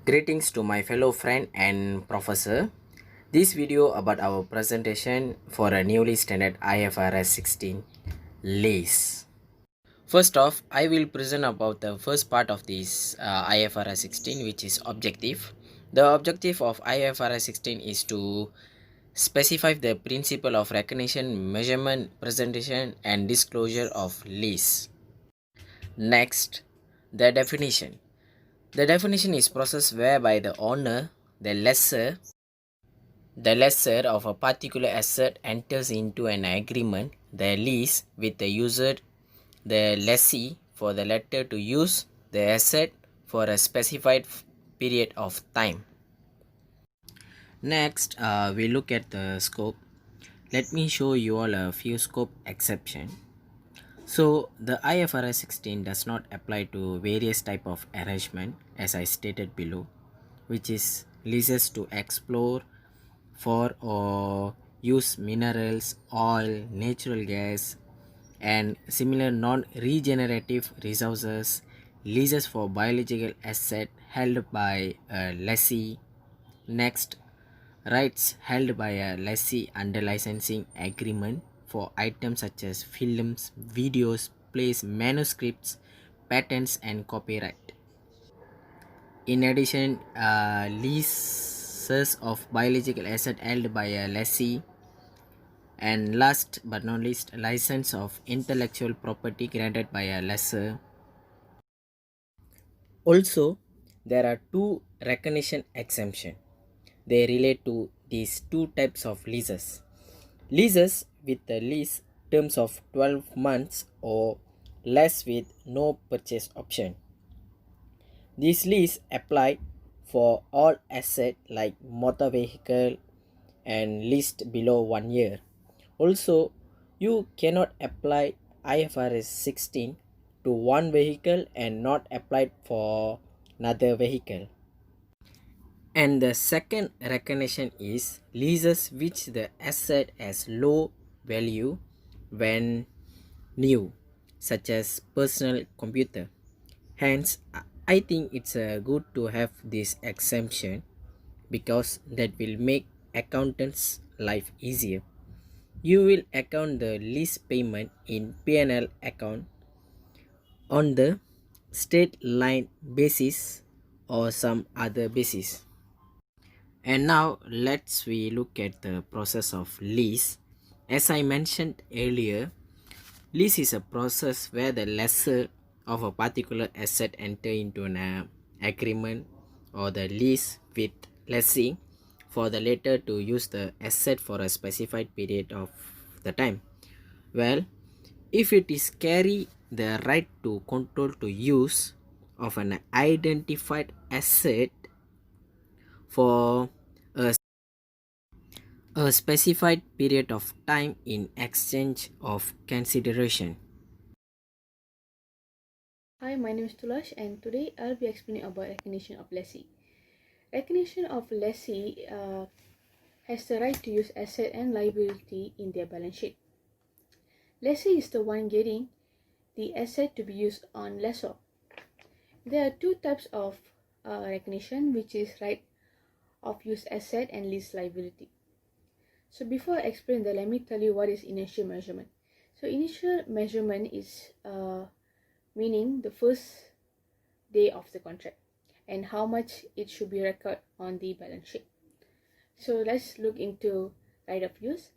Greetings to my fellow friend and professor. This video about our presentation for a newly standard IFRS 16 lease. First off, I will present about the first part of this IFRS 16, which is objective. The objective of IFRS 16 is to specify the principle of recognition, measurement, presentation, and disclosure of lease. Next, the definition. The definition is process whereby the owner, the lessor of a particular asset enters into an agreement, the lease, with the user, the lessee, for the latter to use the asset for a specified period of time. Next, we look at the scope. Let me show you all a few scope exception. So the IFRS 16 does not apply to various type of arrangement as I stated below, which is leases to explore for or use minerals, oil, natural gas, and similar non-regenerative resources, leases for biological asset held by a lessee. Next, rights held by a lessee under licensing agreement for items such as films, videos, plays, manuscripts, patents, and copyright. In addition, leases of biological asset held by a lessee, and last but not least, license of intellectual property granted by a lessor. Also, there are two recognition exemption. They relate to these two types of leases. Leases with the lease terms of 12 months or less with no purchase option. These lease apply for all asset like motor vehicle and leased below 1 year. Also, you cannot apply IFRS 16 to one vehicle and not applied for another vehicle. And the second recognition is leases which the asset has low value when new, such as personal computer. Hence, I think it's good to have this exemption because that will make accountants' life easier. You will account the lease payment in P&L account on the straight line basis or some other basis. And now let's we look at the process of lease. As I mentioned earlier, lease is a process where the lessor of a particular asset enter into an agreement or the lease with lessee for the latter to use the asset for a specified period of the time. Well, if it is carry the right to control to use of an identified asset for a specified period of time in exchange of consideration. Hi, my name is Tulash, and today I'll be explaining about recognition of lessee. Recognition of lessee has the right to use asset and liability in their balance sheet. Lessee is the one getting the asset to be used on lessor. There are two types of recognition, which is right of use asset and lease liability. So before I explain that, let me tell you what is initial measurement. So initial measurement is meaning the first day of the contract and how much it should be recorded on the balance sheet. So let's look into right of use.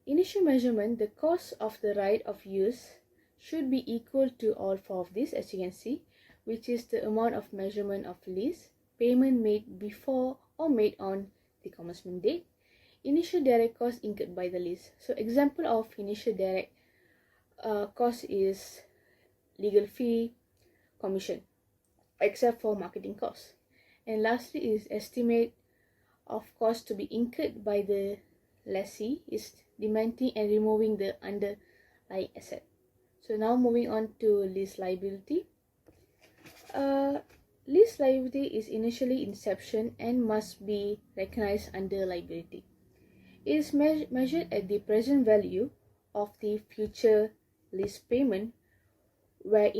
Initial measurement, the cost of the right of use should be equal to all four of these, as you can see, which is the amount of measurement of lease, payment made before or made on the commencement date, initial direct cost incurred by the lease. So example of initial direct cost is legal fee, commission, except for marketing costs. And lastly is estimate of cost to be incurred by the lessee is demanding and removing the underlying asset. So now moving on to lease liability. Lease liability is initially inception and must be recognized under liability. It is measured at the present value of the future lease payment where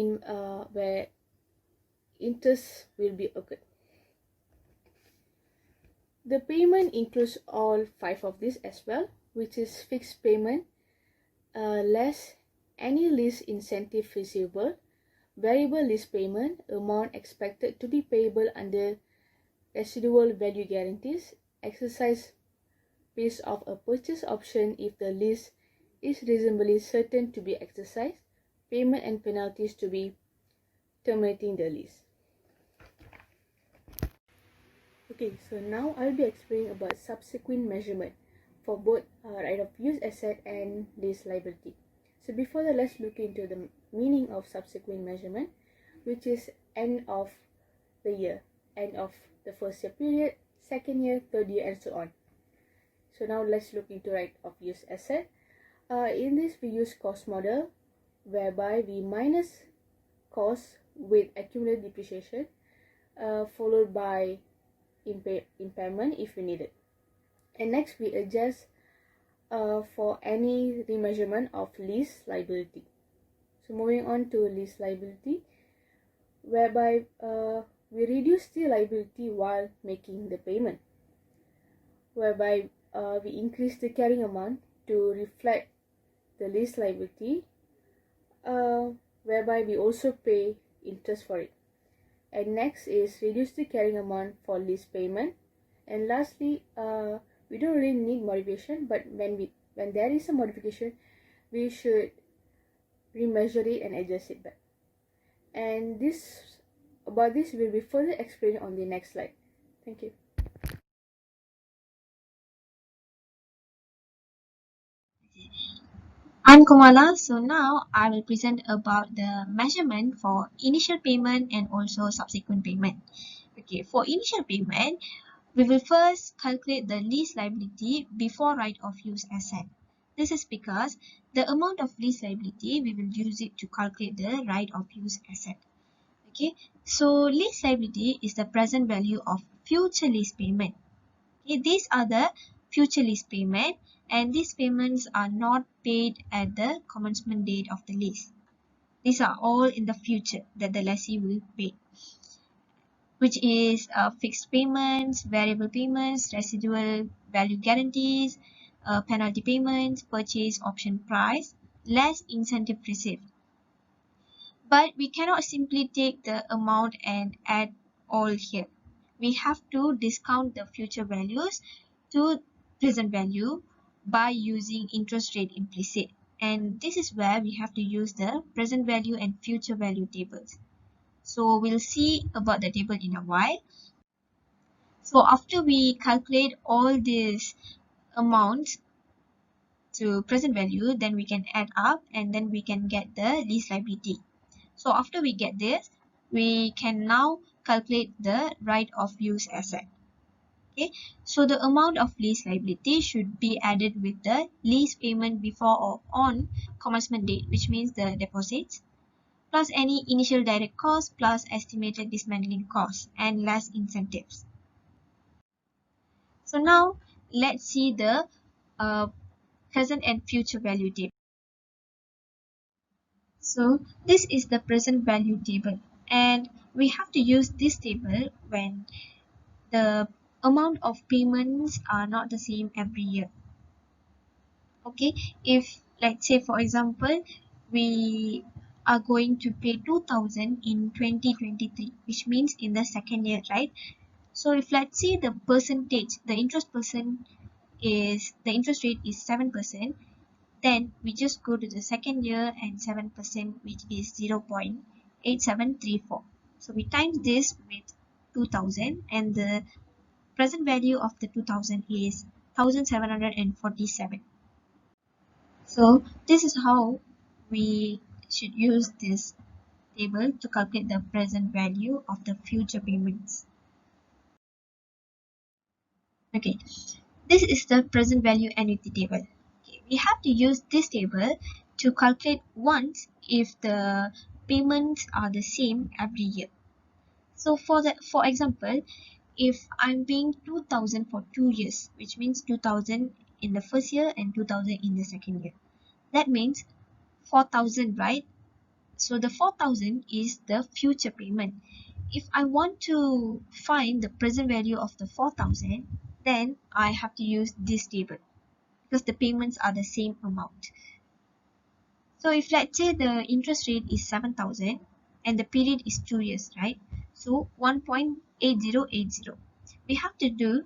interest will be occurred. The payment includes all 5 of these as well, which is fixed payment, less any lease incentive receivable, variable lease payment, amount expected to be payable under residual value guarantees, exercise based of a purchase option if the lease is reasonably certain to be exercised, payment and penalties to be terminating the lease. Okay, so now I'll be explaining about subsequent measurement for both right of use asset and lease liability. So before that, let's look into the meaning of subsequent measurement, which is end of the year, end of the first year period, second year, third year, and so on. So now let's look into right of use asset. In this, we use cost model, whereby we minus cost with accumulated depreciation, followed by impairment if we need it. And next, we adjust for any remeasurement of lease liability. So moving on to lease liability, whereby we reduce the liability while making the payment, whereby we increase the carrying amount to reflect the lease liability, whereby we also pay interest for it. And next is reduce the carrying amount for lease payment. And lastly, we don't really need modification, but when there is a modification, we should remeasure it and adjust it back. And about this will be further explained on the next slide. Thank you. I'm Komala. So now I will present about the measurement for initial payment and also subsequent payment. Okay, for initial payment, we will first calculate the lease liability before right of use asset. This is because the amount of lease liability, we will use it to calculate the right of use asset. Okay, so lease liability is the present value of future lease payment. Okay, these are the future lease payment, and these payments are not paid at the commencement date of the lease. These are all in the future that the lessee will pay, which is fixed payments, variable payments, residual value guarantees, penalty payments, purchase option price, less incentive received. But we cannot simply take the amount and add all here. We have to discount the future values to present value by using interest rate implicit. And this is where we have to use the present value and future value tables. So we'll see about the table in a while. So after we calculate all these amounts to present value, then we can add up and then we can get the lease liability. So after we get this, we can now calculate the right of use asset. Okay, so the amount of lease liability should be added with the lease payment before or on commencement date, which means the deposits, plus any initial direct cost, plus estimated dismantling costs and less incentives. So now let's see the present and future value table. So this is the present value table, and we have to use this table when the amount of payments are not the same every year. Okay, if let's say for example we are going to pay 2000 in 2023, which means in the second year, right? So if let's say the percentage, the interest rate is 7%, then we just go to the second year and 7%, which is 0.8734. So we times this with 2000, and the present value of the 2000 is 1747. So this is how we should use this table to calculate the present value of the future payments. Okay, this is the present value annuity table. Okay, we have to use this table to calculate once if the payments are the same every year. So for example, if I'm paying 2000 for 2 years, which means 2000 in the first year and 2000 in the second year, that means 4000, right? So the 4000 is the future payment. If I want to find the present value of the 4000, then I have to use this table because the payments are the same amount. So if let's say the interest rate is 7,000 and the period is 2 years, right? So 1.8080. We have to do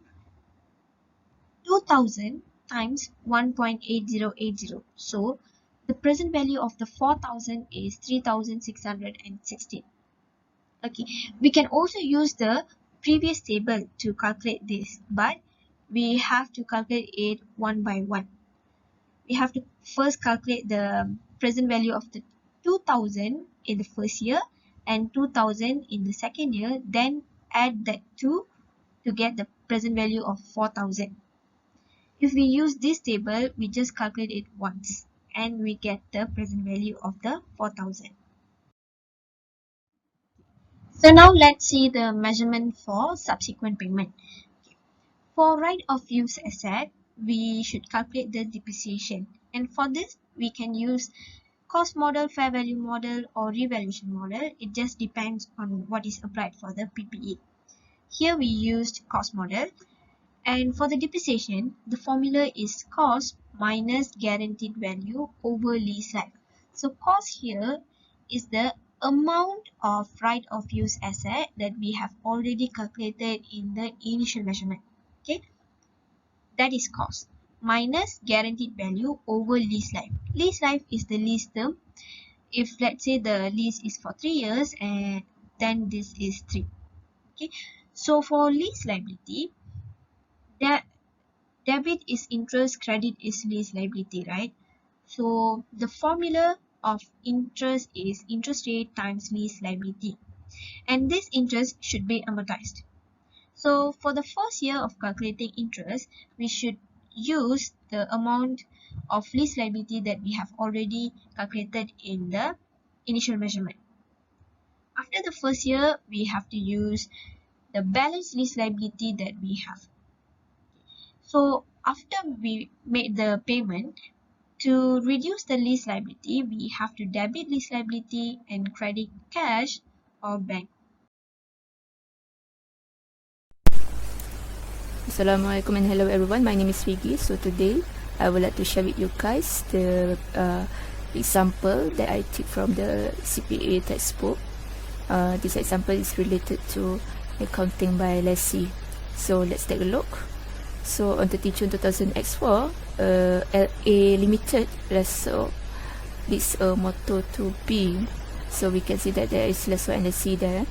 2,000 times 1.8080. So the present value of the 4,000 is 3,616. Okay, we can also use the previous table to calculate this, but we have to calculate it one by one. We have to first calculate the present value of the 2,000 in the first year and 2,000 in the second year, then add that two to get the present value of 4,000. If we use this table, we just calculate it once and we get the present value of the 4,000. So now let's see the measurement for subsequent payment. For right of use asset, we should calculate the depreciation. And for this, we can use cost model, fair value model, or revaluation model. It just depends on what is applied for the PPE. Here we used cost model. And for the depreciation, the formula is cost minus guaranteed value over lease life. So cost here is the amount of right of use asset that we have already calculated in the initial measurement. Okay, that is cost minus guaranteed value over lease life. Lease life is the lease term. If let's say the lease is for 3 years and then this is 3. Okay, so for lease liability, that debit is interest, credit is lease liability, right? So the formula of interest is interest rate times lease liability, and this interest should be amortized. So for the first year of calculating interest, we should use the amount of lease liability that we have already calculated in the initial measurement. After the first year, we have to use the balance lease liability that we have. So after we made the payment, to reduce the lease liability, we have to debit lease liability and credit cash or bank. Assalamualaikum and hello everyone. My name is Vicky. So today I would like to share with you guys the example that I took from the CPA textbook. This example is related to accounting by lessee. So let's take a look. So on 30 June 2000 X4, LA Limited lessor leads a motor to B. So we can see that there is lessor and lessee there.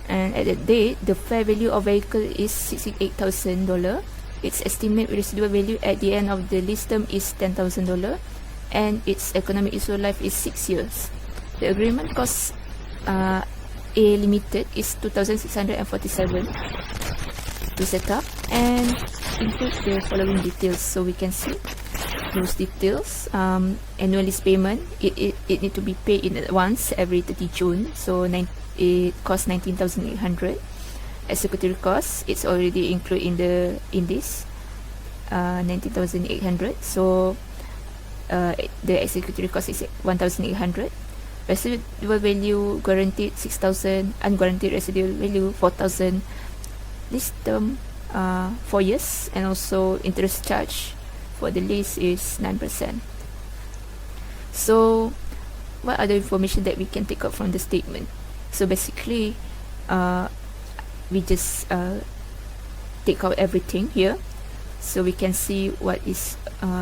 And at that date, the fair value of vehicle is $68,000. Its estimated residual value at the end of the lease term is $10,000, and its economic useful life is 6 years. The agreement cost A Limited is $2,647 to set up and include the following details. So we can see those details. Annual lease payment, it need to be paid in advance every 30 June. So it costs 19,800. Executive costs, it's already included in this 19,800. So the executive cost is 1,800. Residual value guaranteed 6,000, unguaranteed residual value 4,000. Lease term 4 years, and also interest charge for the lease is 9%. So what other information that we can take out from the statement? So basically, we just take out everything here, so we can see what is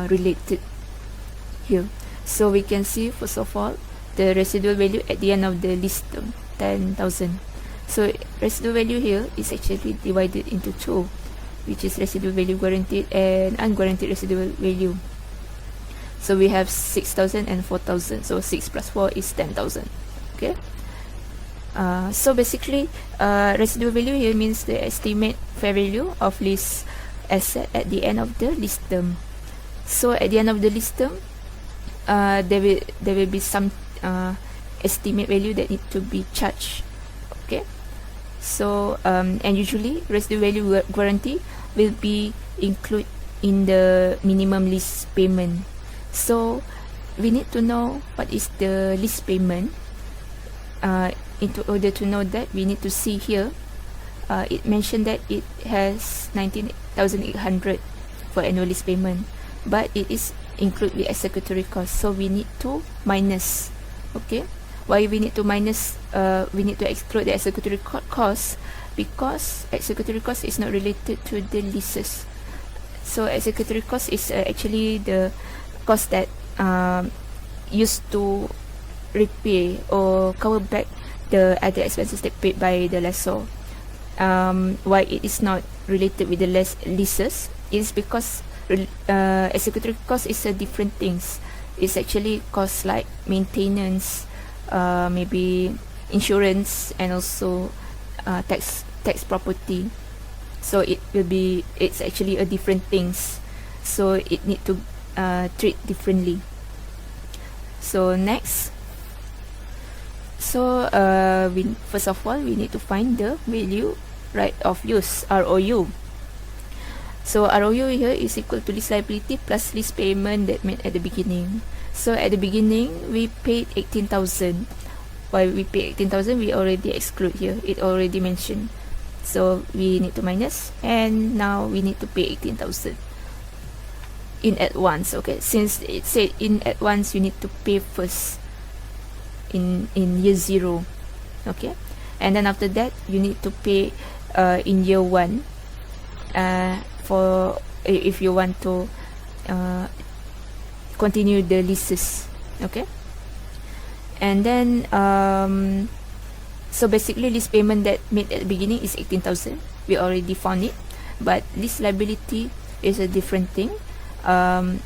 related here. So we can see, first of all, the residual value at the end of the lease term, 10,000. So residual value here is actually divided into two, which is residual value guaranteed and unguaranteed residual value. So we have 6,000 and 4,000. So 6 plus 4 is 10,000. Okay. So basically, residual value here means the estimate fair value of lease asset at the end of the lease term. So at the end of the lease term, there will be some estimate value that need to be charged. Okay. So and usually residual value guarantee will be included in the minimum lease payment. So we need to know what is the lease payment. In order to know that, we need to see here it mentioned that it has 19,800 for annual lease payment, but it is include the executory cost, so we need to minus. Okay, why we need to minus? We need to exclude the executory cost because executory cost is not related to the leases. So executory cost is actually the cost that used to repay or cover back the other expenses that paid by the lessor. Why it is not related with the leases is because executory cost is a different things. It's actually costs like maintenance, maybe insurance, and also tax property. So it's actually a different things. So it need to treat differently. So next, so first of all we need to find the value right of use, ROU. So ROU here is equal to lease liability plus lease payment that made at the beginning. So at the beginning we paid 18,000. Why we pay 18,000? We already exclude here. It already mentioned. So we need to minus, and now we need to pay 18,000 in advance. Okay, since it said in advance, you need to pay first in year 0. Okay, and then after that you need to pay in year 1 for if you want to continue the leases. Okay, and then so basically lease payment that made at the beginning is 18,000. We already found it, but lease liability is a different thing, and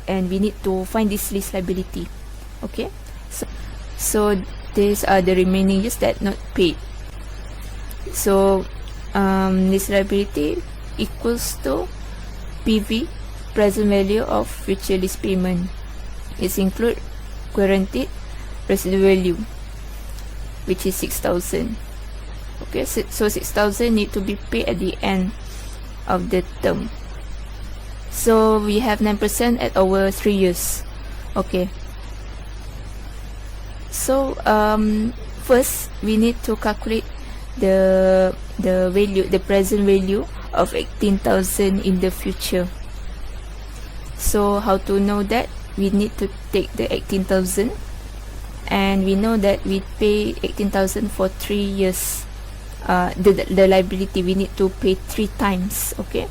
we need to find this lease liability. Okay, so these are the remaining years that not paid. So lease liability equals to PV, present value of future lease payment. It's include guaranteed residual value, which is 6,000. Okay, so 6,000 need to be paid at the end of the term. So we have 9% at over 3 years. Okay, so first we need to calculate the value, the present value of 18,000 in the future. So how to know that? We need to take the 18,000, and we know that we pay 18,000 for 3 years. The liability we need to pay 3 times. Okay,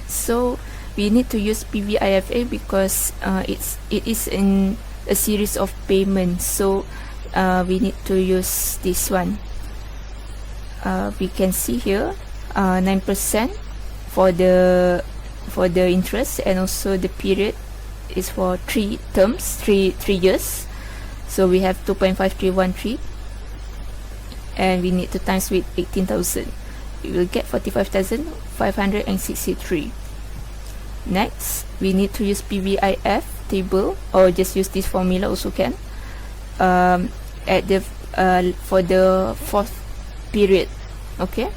so we need to use PVIFA because it is in a series of payments. So we need to use this one. We can see here 9% for the interest, and also the period is for 3 terms, 3 years. So we have 2.5313, and we need to times with 18,000. We will get 45,563. Next, we need to use PVIF table, or just use this formula also can. At the for the 4th period. Okay.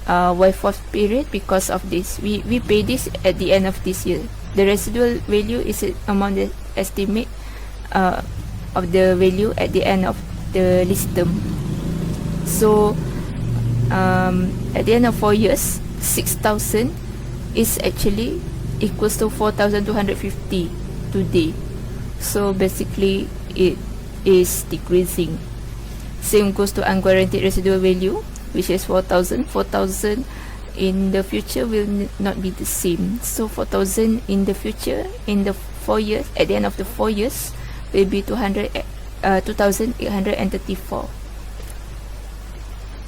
Why 4th period? Because of this, we pay this at the end of this year. The residual value is an amount that estimate of the value at the end of the lease term. So at the end of 4 years, 6,000 is actually equals to 4,250 today. So basically it is decreasing. Same goes to unguaranteed residual value, which is 4,000. 4,000 in the future will not be the same. So 4,000 in the future, in the 4 years, at the end of the 4 years, will be 2,834.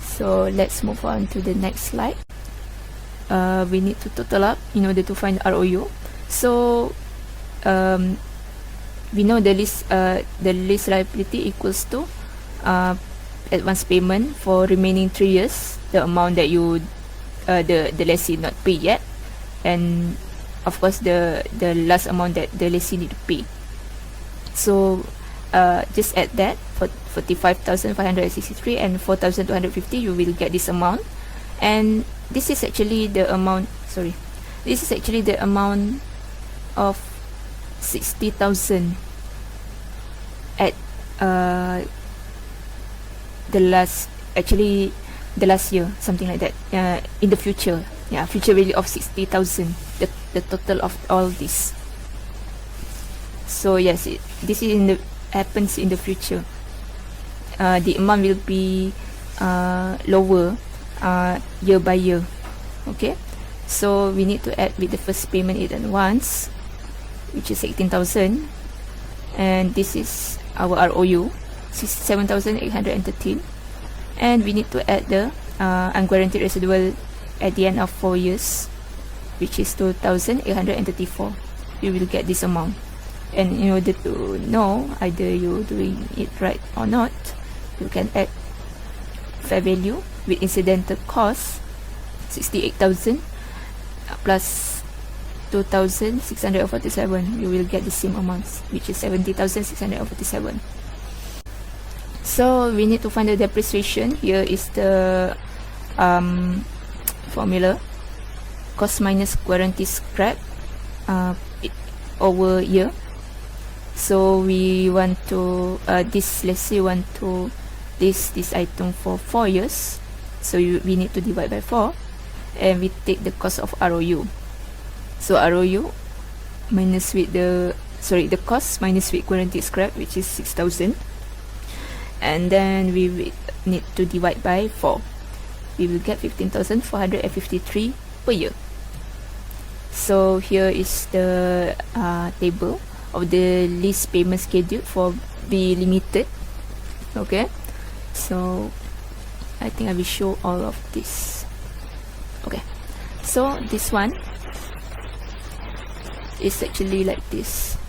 So let's move on to the next slide. We need to total up in order to find ROU. So we know the lease liability equals to advance payment for remaining 3 years, the amount that you the lessee not pay yet, and of course the last amount that the lessee need to pay. So just add that for 45,563 and 4,250, you will get this amount. And this is actually the amount, this is actually the amount of 60,000 at the last, actually the last year, something like that. In the future, future value of 60,000, the total of all this. So yes, this is happens in the future. The amount will be lower year by year. Okay, so we need to add with the first payment in advance, which is 18,000, and this is our ROU, 7,813, and we need to add the unguaranteed residual at the end of 4 years, which is 2,834. You will get this amount. And in order to know either you're doing it right or not, you can add fair value with incidental cost 68,000 plus 2,647. You will get the same amounts, which is 70,647. So we need to find the depreciation. Here is the formula: cost minus guarantee scrap over year. So we want to let's say want to list this item for 4 years. So we need to divide by 4, and we take the cost of ROU. So ROU minus with the cost minus with guaranteed scrap, which is 6,000, and then we need to divide by 4. We will get 15,453 per year. So here is the table of the lease payment schedule for B Limited. Okay, so I think I will show all of this. Okay, so this one is actually like this.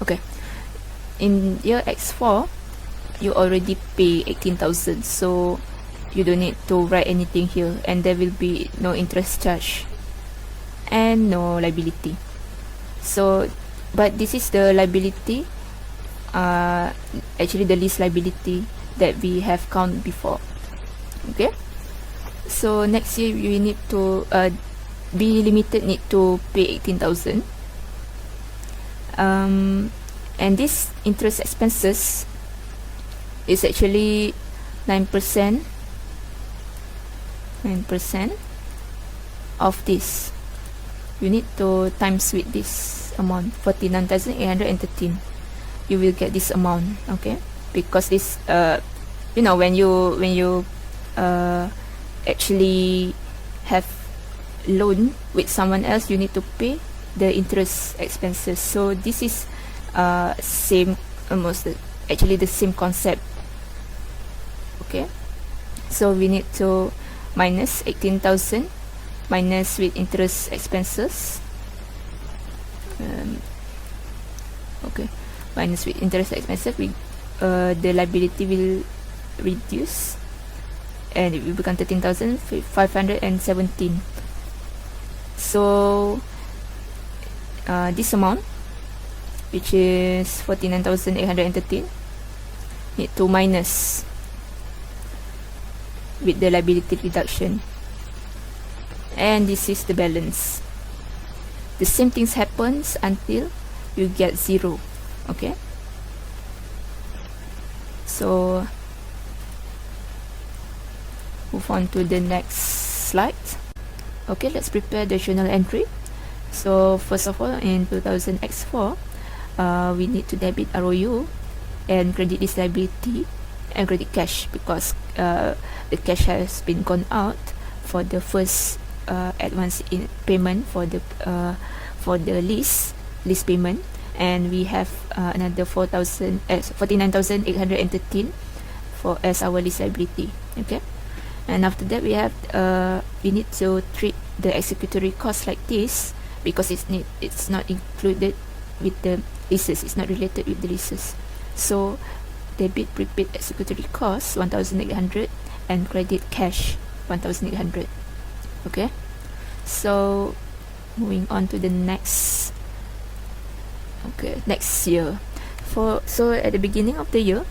Okay, in year X4 you already pay 18,000, so you don't need to write anything here, and there will be no interest charge and no liability. So but this is the liability, actually the lease liability that we have count before. Okay, so next year we need to B Limited need to pay 18,000, and this interest expenses is actually 9% of this. You need to times with this amount, 49,813. You will get this amount. Okay, because this when you actually have loan with someone else, you need to pay the interest expenses. So this is actually the same concept. Okay, so we need to minus 18,000 minus with interest expenses. Okay, minus with interest expenses, the liability will reduce, and it will become 13,517. So this amount, which is 49,813, need to minus with the liability reduction, and this is the balance. The same things happens until you get 0. Okay, so move on to the next slide. Okay, let's prepare the journal entry. So first of all, in 2000 X4, we need to debit ROU and credit this liability and credit cash, because the cash has been gone out for the first advance in payment for the lease payment, and we have another 49,813 for as our lease liability. Okay, and after that we have we need to treat the executory cost like this, because it's not included with the leases, it's not related with the leases. So debit prepaid executory cost 1,800 and credit cash 1,800. Okay, so moving on to the next year. So at the beginning of the year,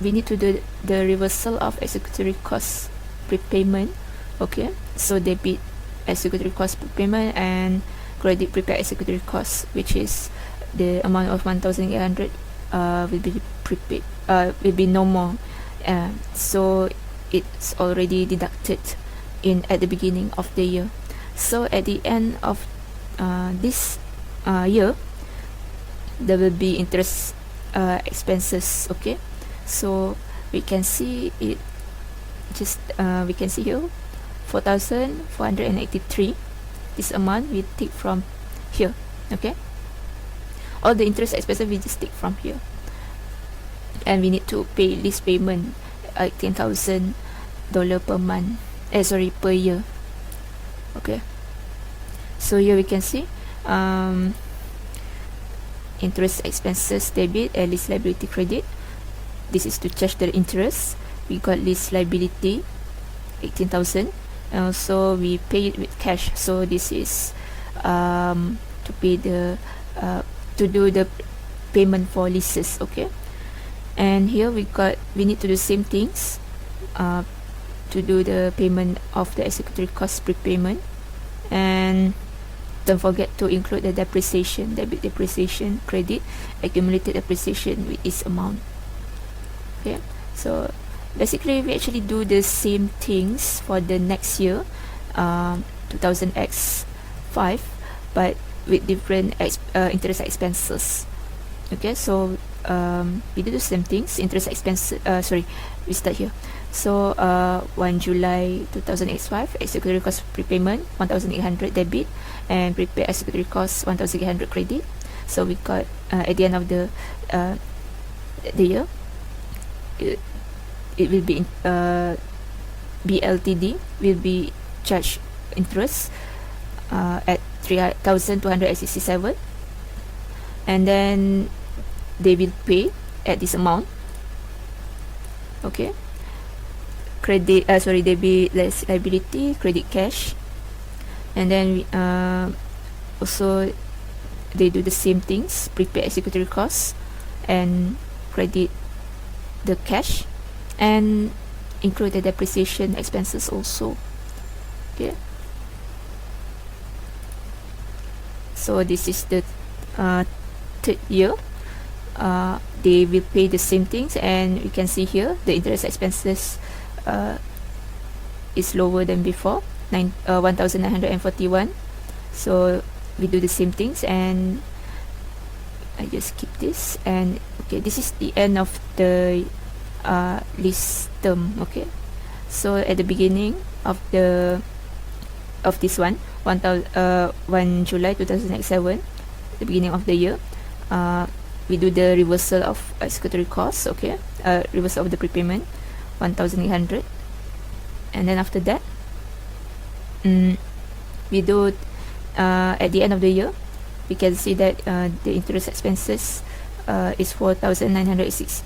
we need to do the reversal of executory cost prepayment. Okay, so debit executory cost prepayment and credit prepaid executory cost, which is the amount of 1,800 will be prepaid, will be no more. So it's already deducted at the beginning of the year. So at the end of this year, there will be interest expenses. Okay, so we can see it. We can see here 4,483. This amount we take from here. Okay, all the interest expenses we just take from here, and we need to pay lease payment $10,000 per month. Per year. Okay, so here we can see interest expenses debit and lease liability credit. This is to charge the interest. We got lease liability 18,000, and also we pay it with cash. So this is to pay the to do the payment for leases. Okay, and here we need to do same things to do the payment of the executory cost prepayment, and don't forget to include the depreciation, debit depreciation, credit, accumulated depreciation with this amount. Okay, so basically we actually do the same things for the next year, 2000X5, but with different interest expenses. Okay, so we do the same things. Interest expense, we start here. So 1 July 2005, executory cost prepayment 1,800 debit, and prepaid executory cost 1,800 credit. So we got at the end of the year, it will be BLTD will be charged interest at 3,267, and then they will pay at this amount. Okay, debit less liability, credit cash, and then also they do the same things, prepay executory costs and credit the cash, and include the depreciation expenses also. Okay, so this is the third year. They will pay the same things, and you can see here the interest expenses is lower than before, 1,941. So we do the same things, and I just keep this. And okay, this is the end of the lease term. Okay, so at the beginning of this one, 1 July 2007, the beginning of the year, we do the reversal of executory costs. Okay, reversal of the prepayment 1,800, and then after that, we do at the end of the year, we can see that the interest expenses is $496,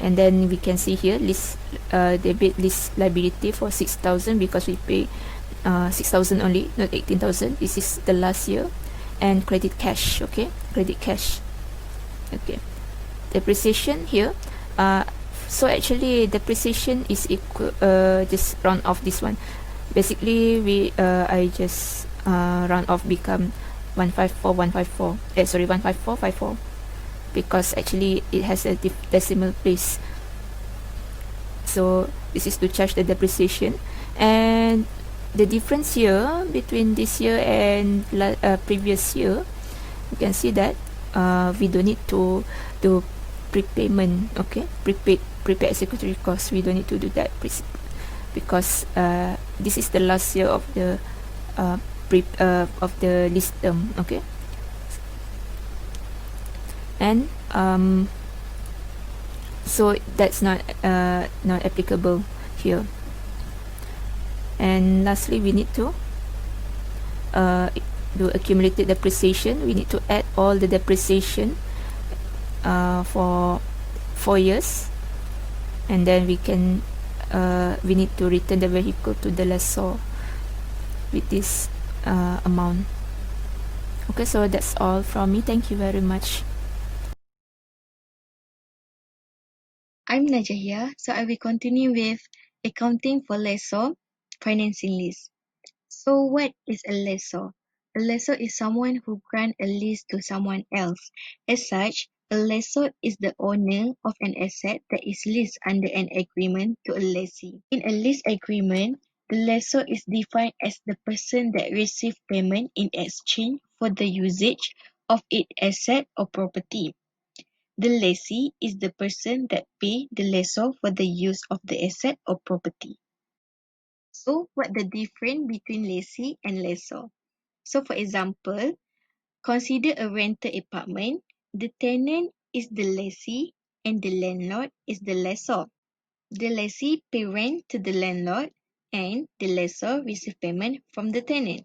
and then we can see here lease debit lease liability for 6,000, because we pay 6,000 only, not 18,000. This is the last year. And credit cash. Okay, credit cash. Okay, depreciation here. So actually depreciation is equal, just round off this one. Basically I just round off become 154,154, because actually it has a decimal place. So this is to charge the depreciation. And the difference here between this year and previous year, you can see that we don't need to do prepayment. Okay, prepaid executory cost, we don't need to do that, because this is the last year of the lease term. Okay, and so that's not applicable here. And lastly, we need to do accumulated depreciation. We need to add all the depreciation for 4 years, and then we need to return the vehicle to the lessor with this amount. Okay, so that's all from me. Thank you very much. I'm Najah here, so I will continue with accounting for lessor financing lease. So what is a lessor? A A lessor is someone who grants a lease to someone else. As such, a lessor is the owner of an asset that is leased under an agreement to a lessee. In a lease agreement, the lessor is defined as the person that receives payment in exchange for the usage of its asset or property. The lessee is the person that pays the lessor for the use of the asset or property. So, what the difference between lessee and lessor? So, for example, consider a rental apartment. The tenant is the lessee and the landlord is the lessor. The lessee pay rent to the landlord and the lessor receive payment from the tenant.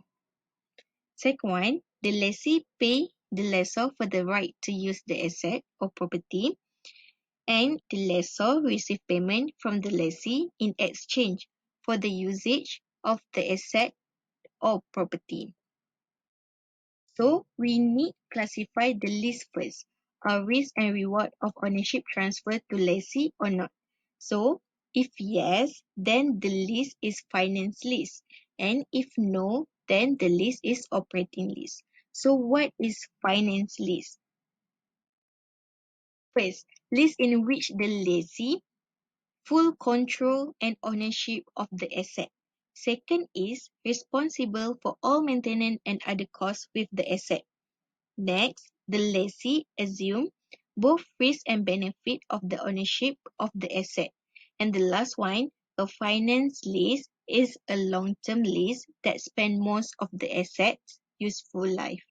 Second one, the lessee pay the lessor for the right to use the asset or property, and the lessor receive payment from the lessee in exchange for the usage of the asset or property. So we need to classify the lease first. Are risk and reward of ownership transferred to lessee or not? So if yes, then the lease is finance lease. And if no, then the lease is operating lease. So what is finance lease? First, lease in which the lessee full control and ownership of the asset. Second is responsible for all maintenance and other costs with the asset. Next, the lessee assumes both risk and benefit of the ownership of the asset. And the last one, a finance lease is a long-term lease that spans most of the asset's useful life.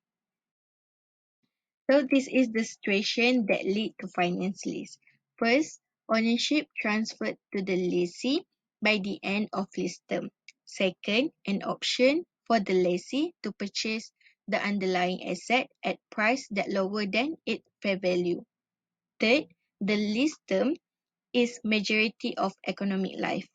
So this is the situation that lead to finance lease. First, ownership transferred to the lessee by the end of lease term. Second, an option for the lessee to purchase the underlying asset at price that lower than its fair value. Third, the lease term is majority of economic life,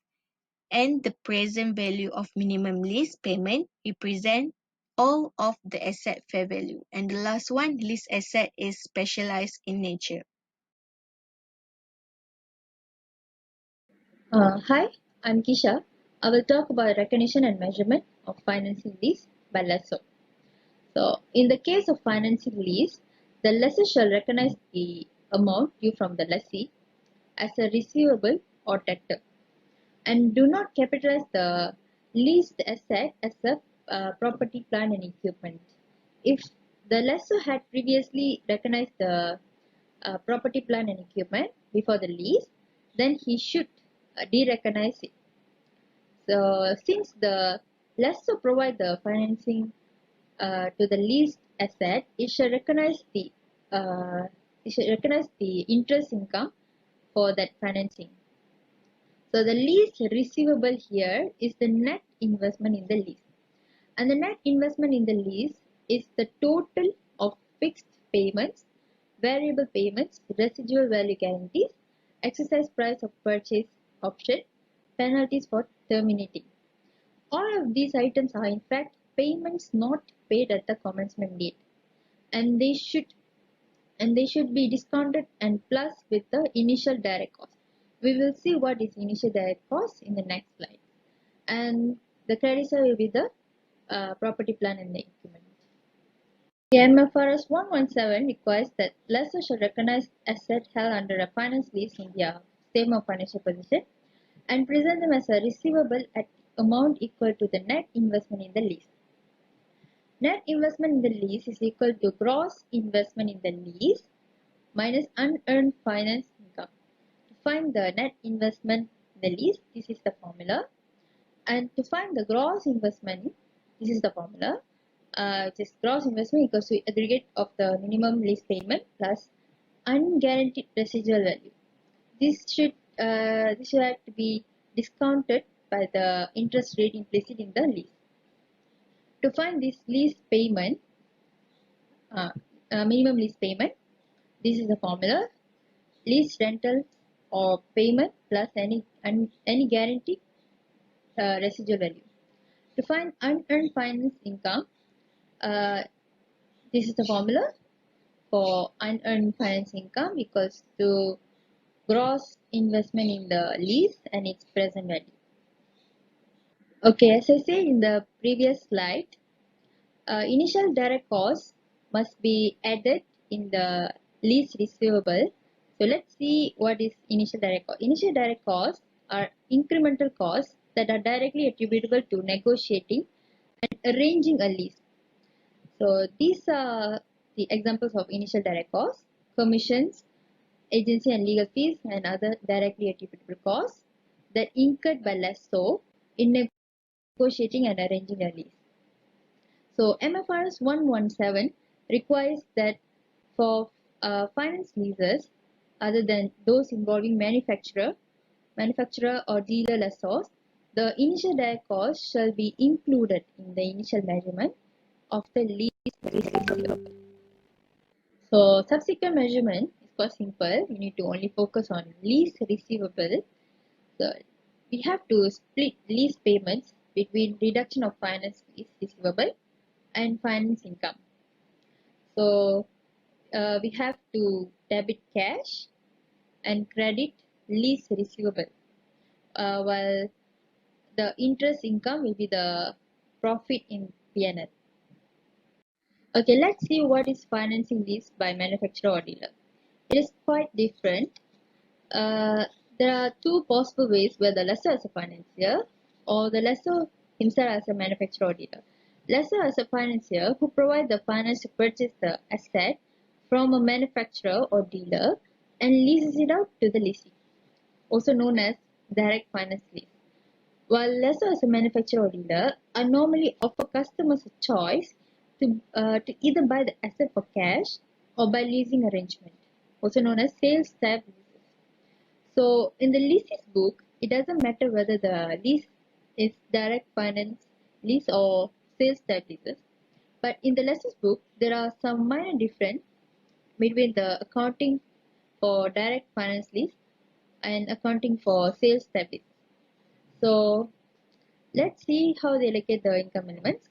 and the present value of minimum lease payment represent all of the asset fair value. And the last one, lease asset is specialized in nature. Hi, I'm Kisha. I will talk about recognition and measurement of financing lease by lessor. So, in the case of financing lease, the lessor shall recognize the amount due from the lessee as a receivable or debtor, and do not capitalize the leased asset as a property, plant, and equipment. If the lessor had previously recognized the property, plant, and equipment before the lease, then he should de-recognize it. So, since the lessor provide the financing to the leased asset, uh, it should recognize the interest income for that financing. So the lease receivable here is the net investment in the lease, and the net investment in the lease is the total of fixed payments, variable payments, residual value guarantees, exercise price of purchase option, penalties for terminating. All of these items are in fact payments not paid at the commencement date, and they should be discounted and plus with the initial direct cost. We will see what is initial direct cost in the next slide. And the creditor will be the property, plant, and the equipment. The IFRS 117 requires that lessor should recognize assets held under a finance lease in their statement of financial position and present them as a receivable at amount equal to the net investment in the lease. Net investment in the lease is equal to gross investment in the lease minus unearned finance income. To find the net investment in the lease, this is the formula. And to find the gross investment, this is the formula. Which is gross investment equals to aggregate of the minimum lease payment plus unguaranteed residual value. This should have to be discounted by the interest rate implicit in the lease. To find this lease payment, minimum lease payment, this is the formula: lease rental or payment plus any guaranteed residual value. To find unearned finance income, this is the formula for unearned finance income equals to gross investment in the lease and its present value. Okay, as I said in the previous slide, initial direct costs must be added in the lease receivable. So let's see what is initial direct cost. Initial direct costs are incremental costs that are directly attributable to negotiating and arranging a lease. So these are the examples of initial direct costs: commissions, agency and legal fees, and other directly attributable costs that incurred by lessor in negotiating and arranging a lease. So MFRS 117 requires that for finance leases other than those involving manufacturer or dealer lessors, the initial direct cost shall be included in the initial measurement of the lease receivable. So subsequent measurement is quite simple. We need to only focus on lease receivable. So we have to split lease payments between reduction of finance lease receivable and finance income. So we have to debit cash and credit lease receivable, while the interest income will be the profit in P&L. Okay, let's see what is financing lease by manufacturer or dealer. It is quite different. There are two possible ways where the lessor as a financier or the lessor himself as a manufacturer or dealer. Lessor as a financier who provide the finance to purchase the asset from a manufacturer or dealer and leases it out to the lessee, also known as direct finance lease. While lessor as a manufacturer or dealer are normally offer customers a choice to either buy the asset for cash or by leasing arrangement, also known as sales type leases. So in the leases book, it doesn't matter whether the lease is direct finance lease or sales type leases. But in the lessors book, there are some minor difference between the accounting for direct finance lease and accounting for sales type lease. So let's see how they allocate the income elements.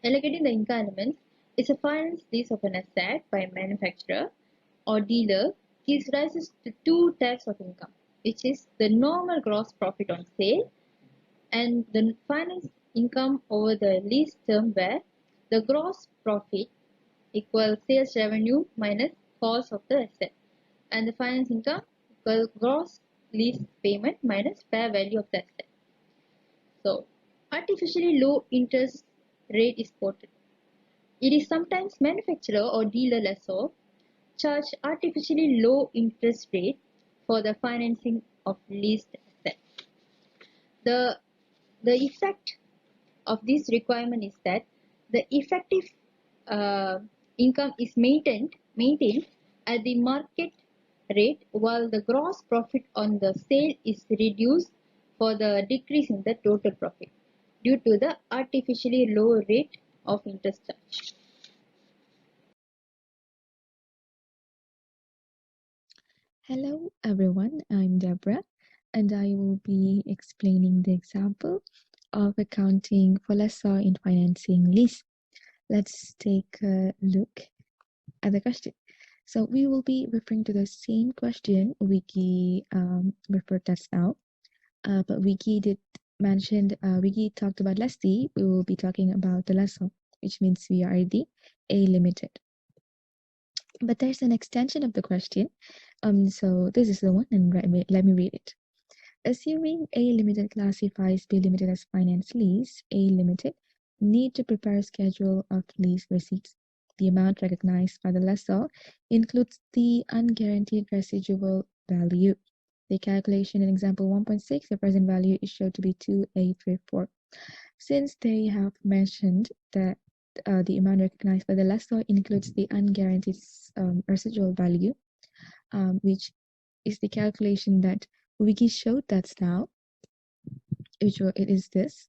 Allocating the income elements is a finance lease of an asset by a manufacturer or dealer gives rise to two types of income, which is the normal gross profit on sale and the finance income over the lease term, where the gross profit equals sales revenue minus cost of the asset and the finance income equals gross lease payment minus fair value of the asset. So artificially low interest rate is quoted. It is sometimes manufacturer or dealer lessor charge artificially low interest rate for the financing of leased assets. The effect of this requirement is that the effective income is maintained at the market rate, while the gross profit on the sale is reduced for the decrease in the total profit due to the artificially low rate of interest charge. Hello everyone, I'm Deborah and I will be explaining the example of accounting for lessor in financing lease. Let's take a look at the question. So we will be referring to the same question Wiki referred just now, but Wiki talked about lessee. We will be talking about the lessor, which means we are the A limited. But there's an extension of the question. So this is the one, and let me read it. Assuming A limited classifies B limited as finance lease, A limited need to prepare a schedule of lease receipts. The amount recognized by the lessor includes the unguaranteed residual value. The calculation in example 1.6, the present value is shown to be 2834. Since they have mentioned that the amount recognized by the lessor includes the unguaranteed residual value, which is the calculation that Wiki showed us now, which it is this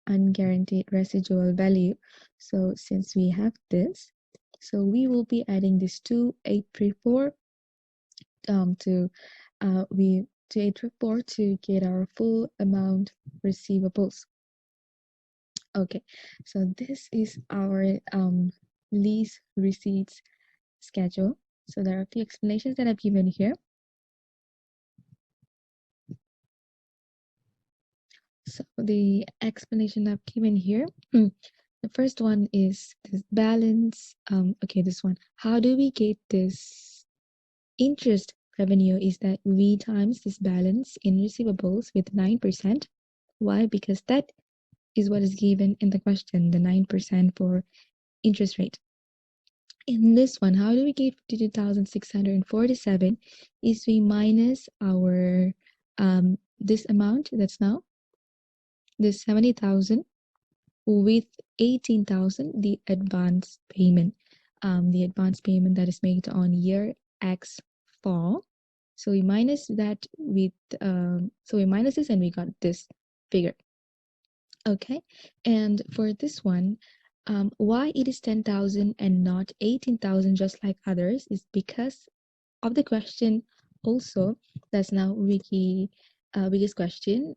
unguaranteed residual value. So since we have this, so we will be adding this 2834 to 2834 to get our full amount receivables. Okay, so this is our lease receipts schedule. So there are a few explanations that I've given here. So the explanation I've given here, The first one is this balance. Okay, this one. How do we get this interest revenue? Is that we times this balance in receivables with 9%. Why? Because that is what is given in the question, the 9% for interest rate. In this one, how do we get 52,647? Is we minus our this amount that's now this 70,000 with 18,000, the advance payment. The advance payment that is made on year X FAR. So we minus that with so we minus this and we got this figure. Okay, and for this one, why it is 10,000 and not 18,000 just like others is because of the question also. That's now Vicky's question.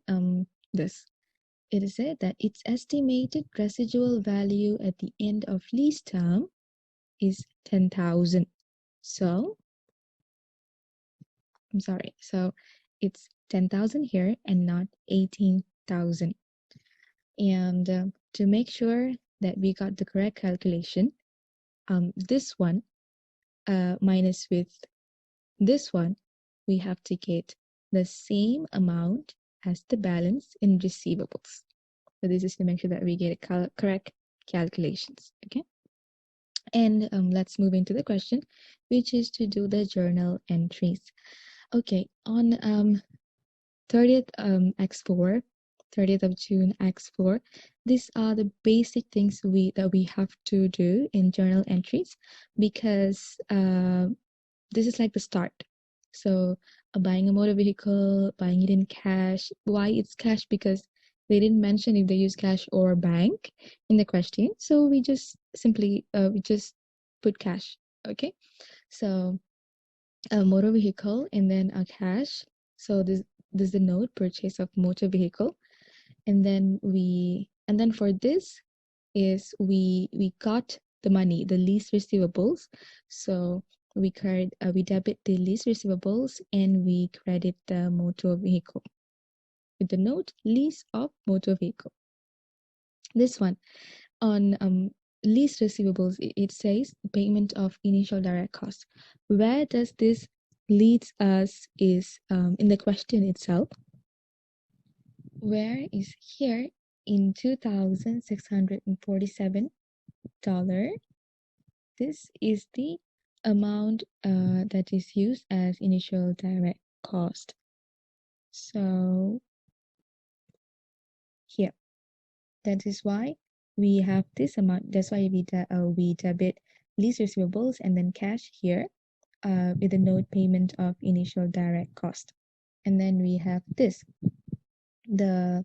This it is said that its estimated residual value at the end of lease term is 10,000. So I'm sorry. So it's 10,000 here and not 18,000. And to make sure that we got the correct calculation, this one minus with this one, we have to get the same amount as the balance in receivables. So this is to make sure that we get correct calculations. Okay. And let's move into the question, which is to do the journal entries. Okay, on 30th X4, 30th of June X4, these are the basic things that we have to do in journal entries, because this is like the start. So buying a motor vehicle, buying it in cash. Why it's cash? Because they didn't mention if they use cash or bank in the question. So we just simply we just put cash. Okay, so a motor vehicle and then a cash. So this is the note purchase of motor vehicle, and then for this is we got the money, the lease receivables. So we debit the lease receivables and we credit the motor vehicle with the note lease of motor vehicle. This one on lease receivables, it says payment of initial direct cost. Where does this leads us is in the question itself, where is here in $2,647. This is the amount that is used as initial direct cost. So here, that is why we have this amount. That's why we debit lease receivables and then cash here with the note payment of initial direct cost. And then we have this, the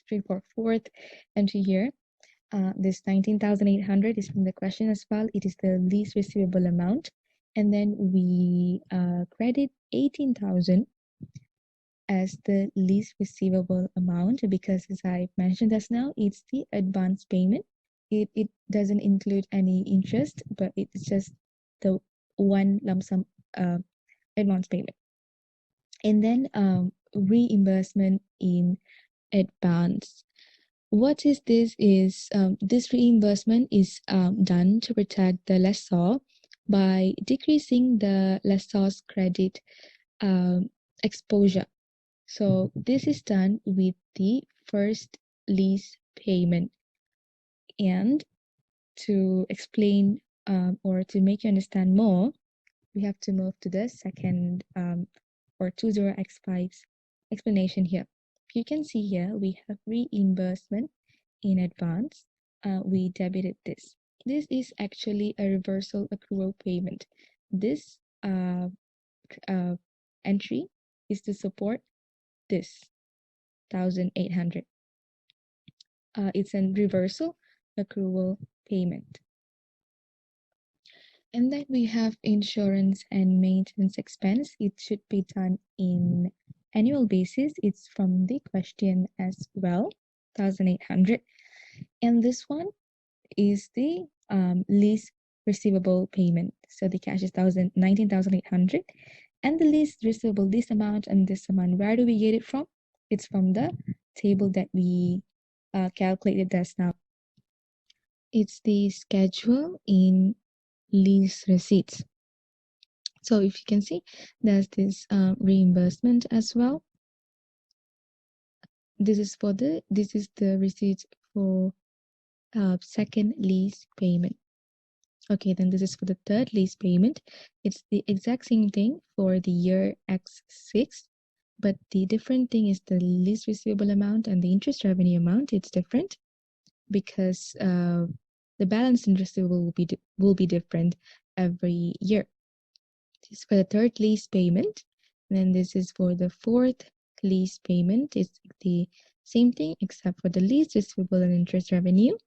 4th entry here. This 19,800 is from the question as well. It is the lease receivable amount. And then we credit 18,000 as the lease receivable amount, because as I mentioned just now, it's the advance payment. It doesn't include any interest, but it's just the one lump sum advance payment. And then reimbursement in advance. What is this? Is this reimbursement is done to protect the lessor by decreasing the lessor's credit exposure. So this is done with the first lease payment. And to explain or to make you understand more, we have to move to the second or 20x5's explanation here. You can see here we have reimbursement in advance. We debited this. This is actually a reversal accrual payment. This entry is to support this 1,800. It's a reversal accrual payment. And then we have insurance and maintenance expense. It should be done in annual basis. It's from the question as well, 1,800. And this one is the lease receivable payment. So the cash is 19,800, and the lease receivable, this amount and this amount. Where do we get it from? It's from the table that we calculated just now. it's the schedule in lease receipts. So if you can see, there's this reimbursement as well. This is the receipts for second lease payment. Okay, then this is for the third lease payment. It's the exact same thing for the year X6, but the different thing is the lease receivable amount and the interest revenue amount. It's different because the balance in receivable will be different every year. This is for the third lease payment. And then this is for the fourth lease payment. It's the same thing except for the lease receivable and interest revenue.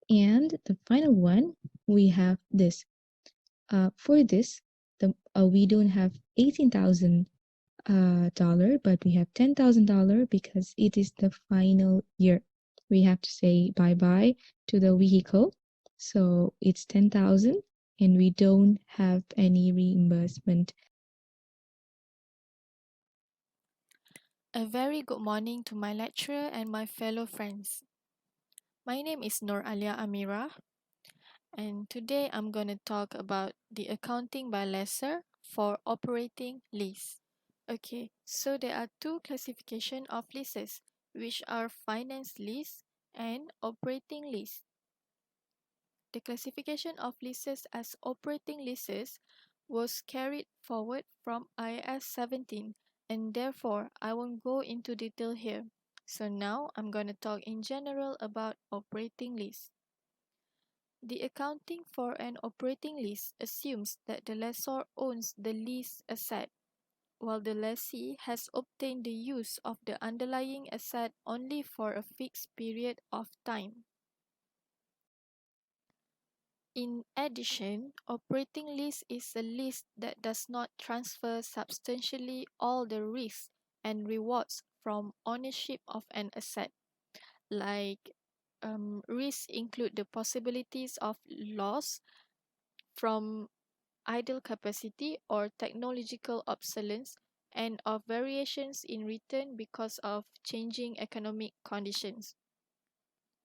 And the final one, we have this. For this, we don't have $18,000, but we have $10,000 because it is the final year. We have to say bye-bye to the vehicle. So it's 10,000 and we don't have any reimbursement. A very good morning to my lecturer and my fellow friends. My name is Nur Alia Amira, and today I'm going to talk about the accounting by lessor for operating lease. Okay, so there are two classifications of leases, which are finance lease and operating lease. The classification of leases as operating leases was carried forward from IAS 17, and therefore I won't go into detail here. So now I'm going to talk in general about operating lease. The accounting for an operating lease assumes that the lessor owns the lease asset, while the lessee has obtained the use of the underlying asset only for a fixed period of time. In addition, operating lease is a lease that does not transfer substantially all the risks and rewards from ownership of an asset. Like risks include the possibilities of loss from idle capacity or technological obsolescence and of variations in return because of changing economic conditions.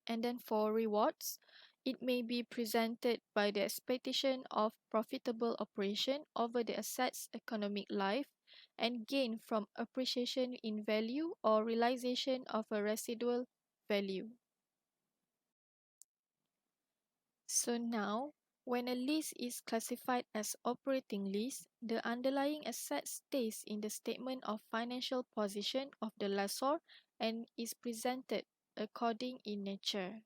And then for rewards, it may be presented by the expectation of profitable operation over the asset's economic life and gain from appreciation in value or realization of a residual value. So now, when a lease is classified as operating lease, the underlying asset stays in the statement of financial position of the lessor and is presented according in nature.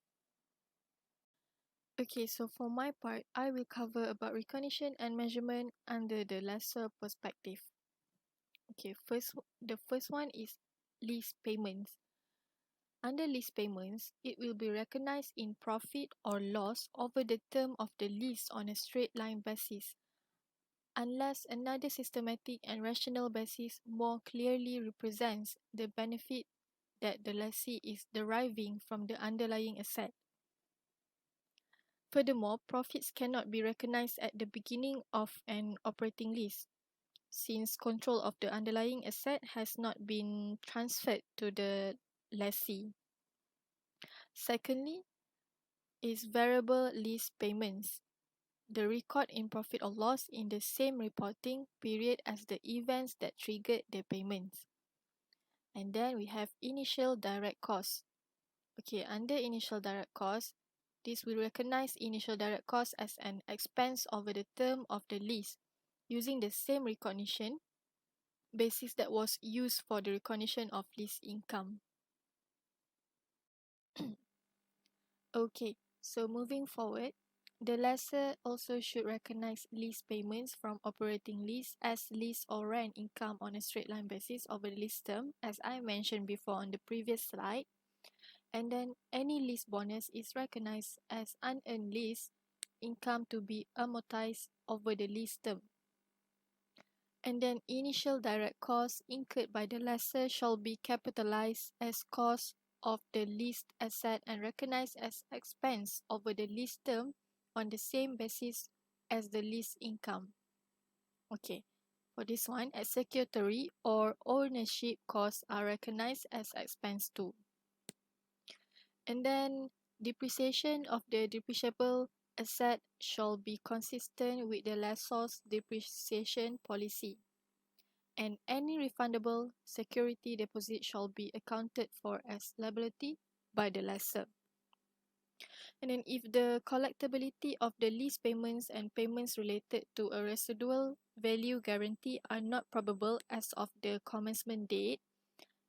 Okay, so for my part, I will cover about recognition and measurement under the lessor perspective. Okay, the first one is lease payments. Under lease payments, it will be recognized in profit or loss over the term of the lease on a straight line basis, unless another systematic and rational basis more clearly represents the benefit that the lessee is deriving from the underlying asset. Furthermore, profits cannot be recognized at the beginning of an operating lease, since control of the underlying asset has not been transferred to the lessee. Secondly, is variable lease payments. The record in profit or loss in the same reporting period as the events that triggered the payments. And then we have initial direct costs. Okay, under initial direct costs, this will recognize initial direct costs as an expense over the term of the lease, using the same recognition basis that was used for the recognition of lease income. Okay, so moving forward, the lessor also should recognize lease payments from operating lease as lease or rent income on a straight line basis over the lease term, as I mentioned before on the previous slide. And then any lease bonus is recognized as unearned lease income to be amortized over the lease term. And then initial direct costs incurred by the lessor shall be capitalized as cost of the leased asset and recognized as expense over the lease term on the same basis as the lease income. Okay, for this one, executory or ownership costs are recognized as expense too. And then Depreciation of the depreciable asset shall be consistent with the lessor's depreciation policy, and any refundable security deposit shall be accounted for as liability by the lessor. And then if the collectability of the lease payments and payments related to a residual value guarantee are not probable as of the commencement date,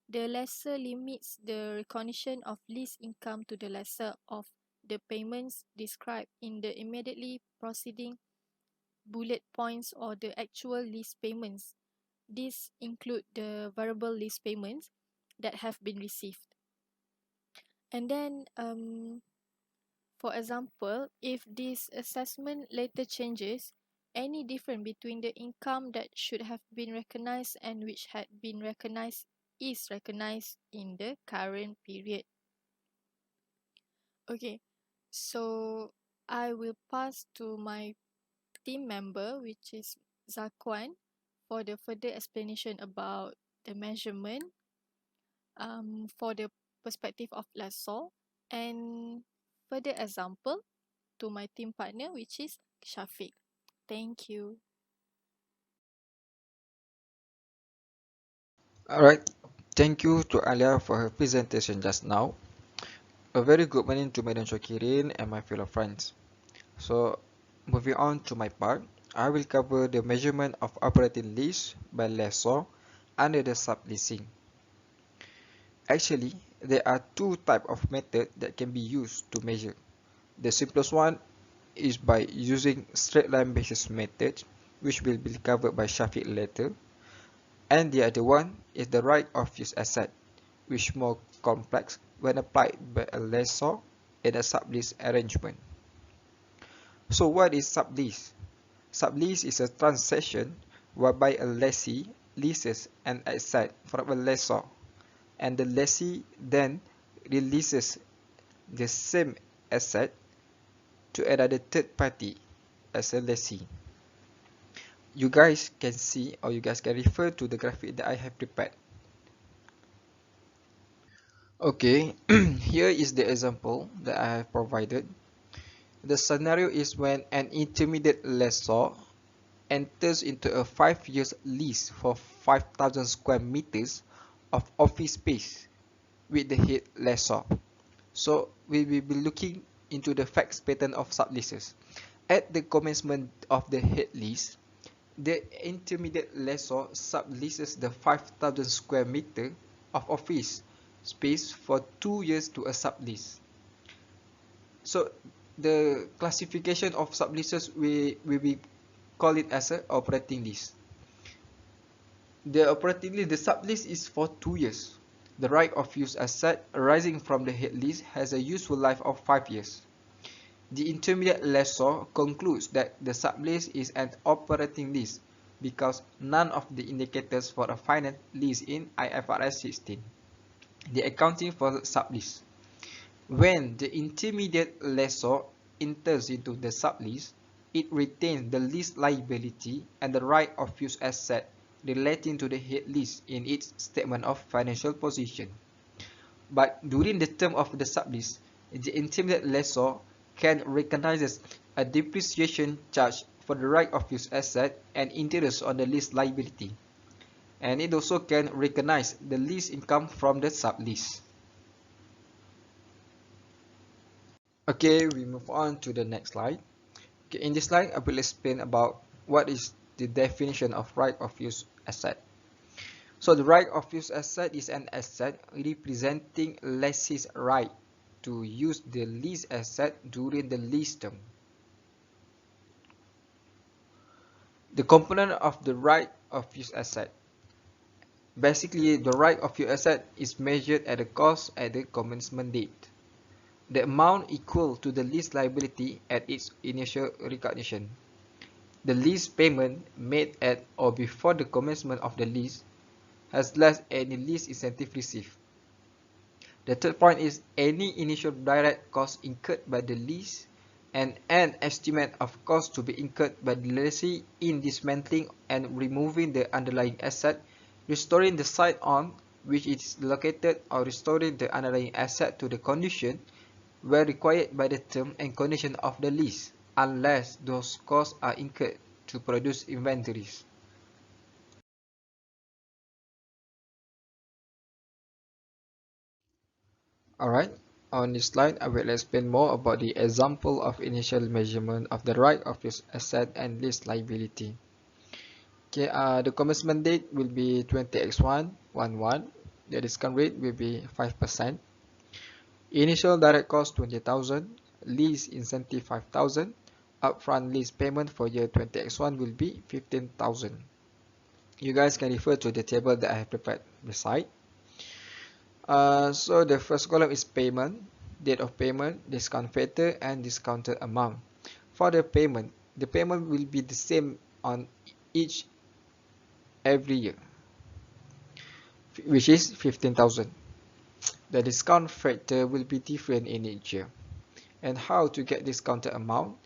the lessor limits the recognition of lease income to the lessor of the payments described in the immediately preceding bullet points or the actual lease payments. These include the variable lease payments that have been received. And then, for example, if this assessment later changes, any difference between the income that should have been recognized and which had been recognized is recognized in the current period. Okay, so I will pass to my team member, which is Zakwan, for the further explanation about the measurement for the perspective of lessor, and further example to my team partner, which is Shafiq. Thank you. Alright, thank you to Alia for her presentation just now. A very good morning to Madam Shokirin and my fellow friends. So, moving on to my part, I will cover the measurement of operating lease by lessor under the subleasing. Actually, there are two types of methods that can be used to measure. The simplest one is by using straight line basis method, which will be covered by Shafiq later. And the other one is the right of use asset, which is more complex when applied by a lessor in a sublease arrangement. So what is sublease? Sublease is a transaction whereby a lessee leases an asset from a lessor, and the lessee then releases the same asset to another third party as a lessee. You guys can see, or you guys can refer to the graphic that I have prepared. Okay, here is the example that I have provided. The scenario is when an intermediate lessor enters into a 5-year lease for 5,000 square meters of office space with the head lessor. So we will be looking into the facts pattern of subleases. At the commencement of the head lease, the intermediate lessor subleases the 5,000 square meter of office space for 2 years to a sublease. So the classification of subleases we call it as a operating lease. The operating lease, the sublease is for 2 years. The right of use asset arising from the head lease has a useful life of 5 years. The intermediate lessor concludes that the sublease is an operating lease because none of the indicators for a finance lease in IFRS 16. The accounting for sublease. When the intermediate lessor enters into the sublease, it retains the lease liability and the right of use asset relating to the head lease in its statement of financial position. But during the term of the sublease, the intermediate lessor can recognize a depreciation charge for the right of use asset and interest on the lease liability. And it also can recognize the lease income from the sublease. Okay, we move on to the next slide. Okay, in this slide, I will explain about what is the definition of right of use asset. So the right of use asset is an asset representing lessee's right to use the lease asset during the lease term. The component of the right of use asset. Basically, the right of use asset is measured at the cost at the commencement date. The amount equal to the lease liability at its initial recognition. The lease payment made at or before the commencement of the lease has less any lease incentive received. The third point is any initial direct cost incurred by the lease and an estimate of cost to be incurred by the lessee in dismantling and removing the underlying asset, restoring the site on which it is located, or restoring the underlying asset to the condition were required by the term and condition of the lease, unless those costs are incurred to produce inventories. Alright, on this slide I will explain more about the example of initial measurement of the right of use asset and lease liability. Okay, the commencement date will be 20x111. The discount rate will be 5%. Initial direct cost 20,000. Lease incentive 5,000. Upfront lease payment for year 20x1 will be 15,000. You guys can refer to the table that I have prepared beside. So the first column is payment, date of payment, discount factor, and discounted amount. For the payment will be the same on each every year, which is 15,000. The discount factor will be different in each year. And how to get discounted amount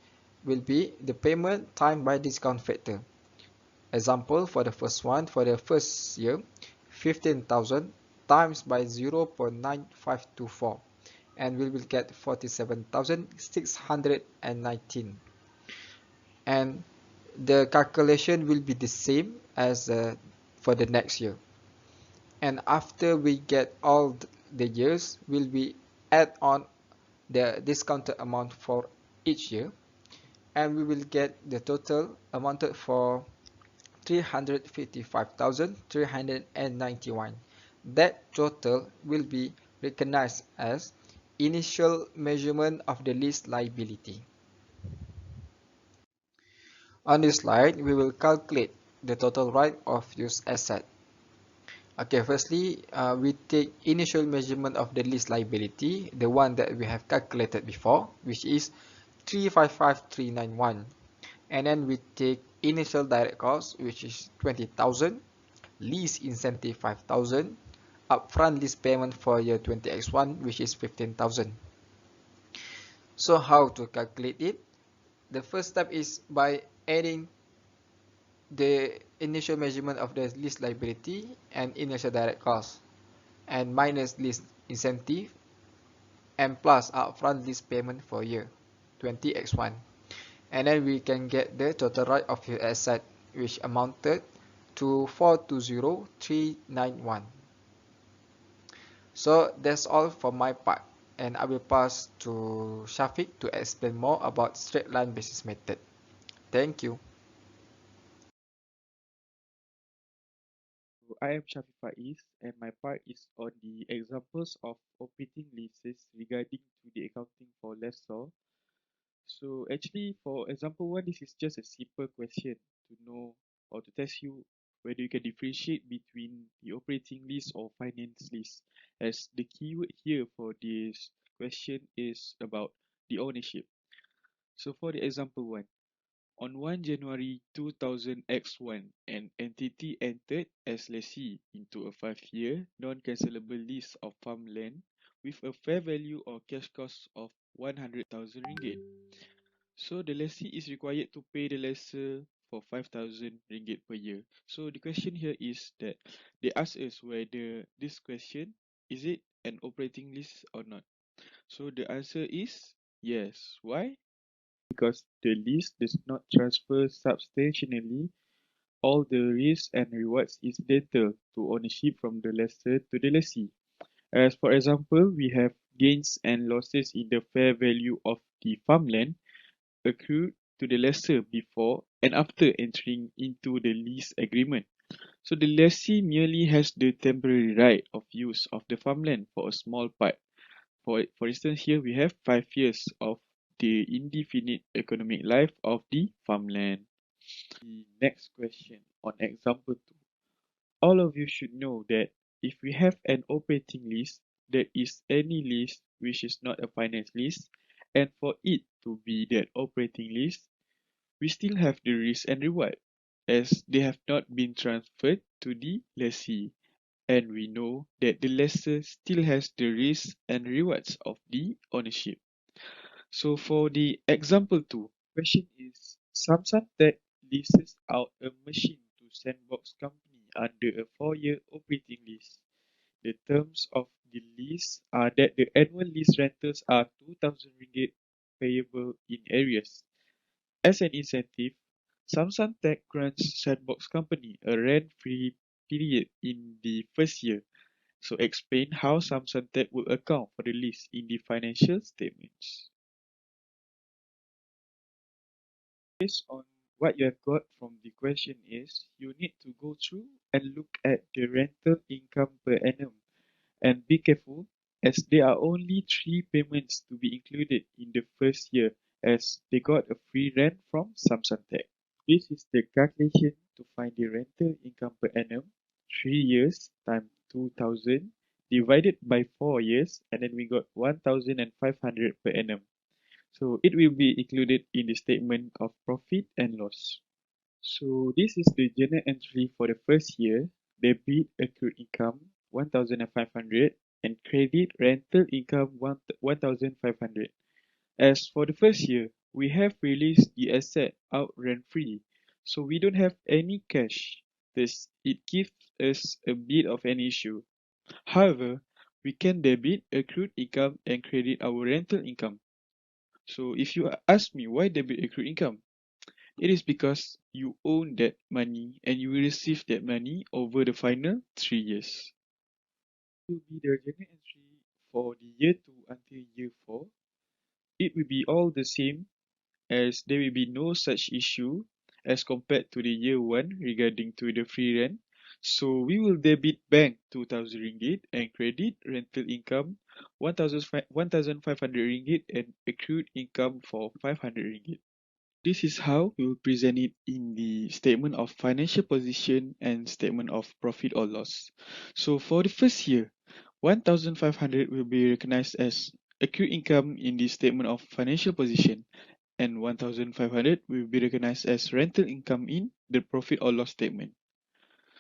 will be the payment times by discount factor. Example, for the first one, for the first year, 15,000 times by 0.9524, and we will get 47,619. And the calculation will be the same as for the next year. And after we get all the years, will be add on the discounted amount for each year, and we will get the total amounted for 355,391. That total will be recognized as initial measurement of the lease liability. On this slide, we will calculate the total right of use asset. Okay, firstly, we take initial measurement of the lease liability, the one that we have calculated before, which is 355,391. And then we take initial direct cost, which is 20,000, lease incentive 5,000, upfront lease payment for year 20x1, which is 15,000. So how to calculate it? The first step is by adding the initial measurement of the lease liability and initial direct cost, and minus lease incentive, and plus upfront lease payment for year 20x1. And then we can get the total right of your asset, which amounted to 420,391. So that's all for my part, and I will pass to Shafiq to explain more about straight line basis method. Thank you. I am Shafiq Faiz, and my part is on the examples of operating leases regarding to the accounting for lessor. So actually, for example one, this is just a simple question to know or to test you whether you can differentiate between the operating lease or finance lease, as the keyword here for this question is about the ownership. So for the example one, on 1 January 2000 X1, an entity entered as lessee into a 5-year non-cancellable lease of farmland with a fair value or cash cost of 100,000 ringgit. So the lessee is required to pay the lessor for 5,000 ringgit per year. So the question here is that they ask us whether this question, is it an operating lease or not? So the answer is yes. Why? Because the lease does not transfer substantially all the risks and rewards incidental to ownership from the lessor to the lessee. As for example, we have gains and losses in the fair value of the farmland accrued to the lessor before and after entering into the lease agreement. So the lessee merely has the temporary right of use of the farmland for a small part. For instance, here we have 5 years of the indefinite economic life of the farmland. The next question on example 2. All of you should know that if we have an operating lease, that is any lease which is not a finance lease, and for it to be that operating lease, we still have the risk and reward, as they have not been transferred to the lessee, and we know that the lessor still has the risks and rewards of the ownership. So for the example 2, question is Samsung Tech leases out a machine to Sandbox company under a 4-year operating lease. The terms of the lease are that the annual lease rentals are 2,000 ringgit payable in arrears. As an incentive, Samsung Tech grants Sandbox Company a rent-free period in the first year. So explain how Samsung Tech will account for the lease in the financial statements. Based on what you have got from the question is, you need to go through and look at the rental income per annum and be careful as there are only 3 payments to be included in the first year as they got a free rent from Samsung Tech. This is the calculation to find the rental income per annum, 3 years times 2000 divided by 4 years and then we got 1500 per annum. So it will be included in the statement of profit and loss. So this is the journal entry for the first year. Debit accrued income 1500 and credit rental income 1500. As for the first year, we have released the asset out rent free. So we don't have any cash. This it gives us a bit of an issue. However, we can debit accrued income and credit our rental income. So if you ask me why debit accrued income, it is because you own that money and you will receive that money over the final 3 years. It will be the journal entry for the year 2 until year 4. It will be all the same as there will be no such issue as compared to the year 1 regarding to the free rent. So we will debit bank 2,000 ringgit and credit rental income 1,500 ringgit and accrued income for 500 ringgit. This is how we will present it in the statement of financial position and statement of profit or loss. So for the first year, 1,500 will be recognized as accrued income in the statement of financial position and 1,500 will be recognized as rental income in the profit or loss statement.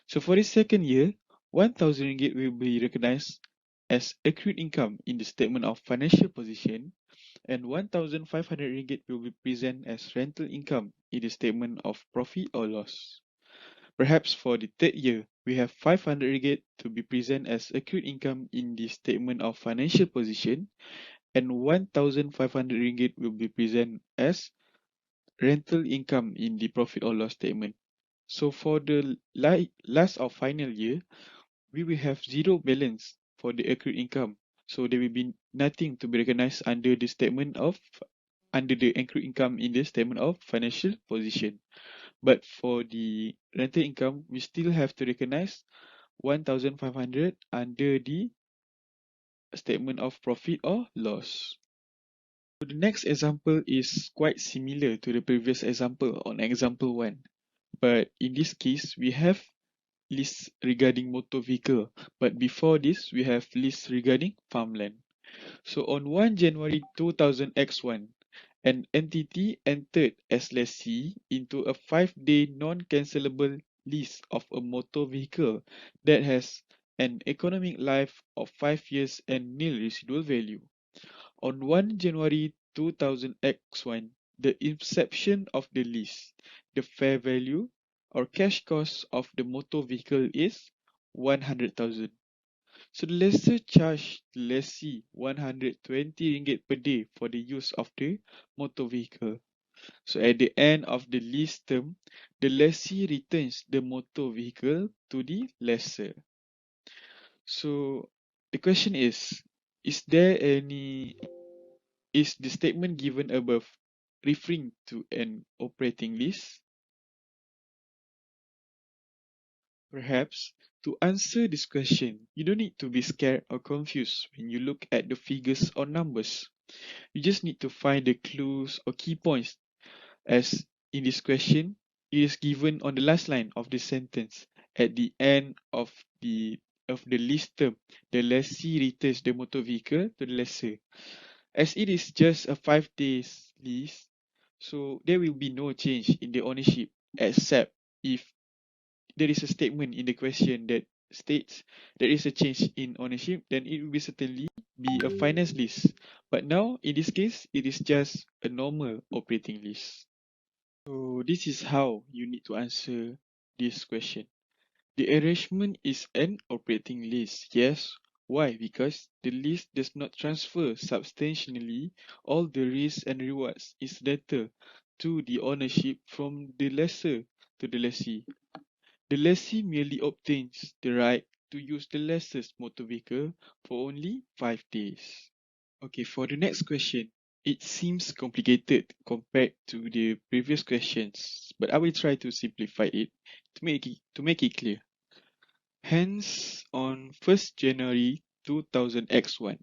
So for the second year, 1,000 ringgit will be recognized as accrued income in the statement of financial position and 1,500 ringgit will be present as rental income in the statement of profit or loss. Perhaps for the third year, we have 500 ringgit to be present as accrued income in the statement of financial position and 1,500 ringgit will be present as rental income in the profit or loss statement. So for the last or final year, we will have zero balance for the accrued income. So there will be nothing to be recognized under the statement of under the accrued income in the statement of financial position. But for the rental income, we still have to recognize 1,500 under the statement of profit or loss. So the next example is quite similar to the previous example on example 1. But in this case, we have list regarding motor vehicle. But before this, we have list regarding farmland. So on 1 January 2000X1, an entity entered as lessee into a 5-day non-cancelable lease of a motor vehicle that has an economic life of 5 years and nil residual value. On 1 January 2000X1, the inception of the lease, the fair value or cash cost of the motor vehicle is 100,000. So the lessor charged the lessee 120 ringgit per day for the use of the motor vehicle. So at the end of the lease term, the lessee returns the motor vehicle to the lessor. So the question is there any is the statement given above referring to an operating lease? Perhaps to answer this question, you don't need to be scared or confused when you look at the figures or numbers. You just need to find the clues or key points as in this question, it is given on the last line of the sentence. At the end of the lease term, the lessee returns the motor vehicle to the lessor. As it is just a 5 days lease, so there will be no change in the ownership except if there is a statement in the question that states there is a change in ownership, then it will certainly be a finance lease. But now, in this case, it is just a normal operating lease. So this is how you need to answer this question. The arrangement is an operating lease. Yes. Why? Because the lease does not transfer substantially all the risks and rewards incidental to the ownership from the lessor to the lessee. The lessee merely obtains the right to use the lessor's motor vehicle for only 5 days. Okay, for the next question, it seems complicated compared to the previous questions, but I will try to simplify it to make it clear. Hence, on 1st January 2000X1,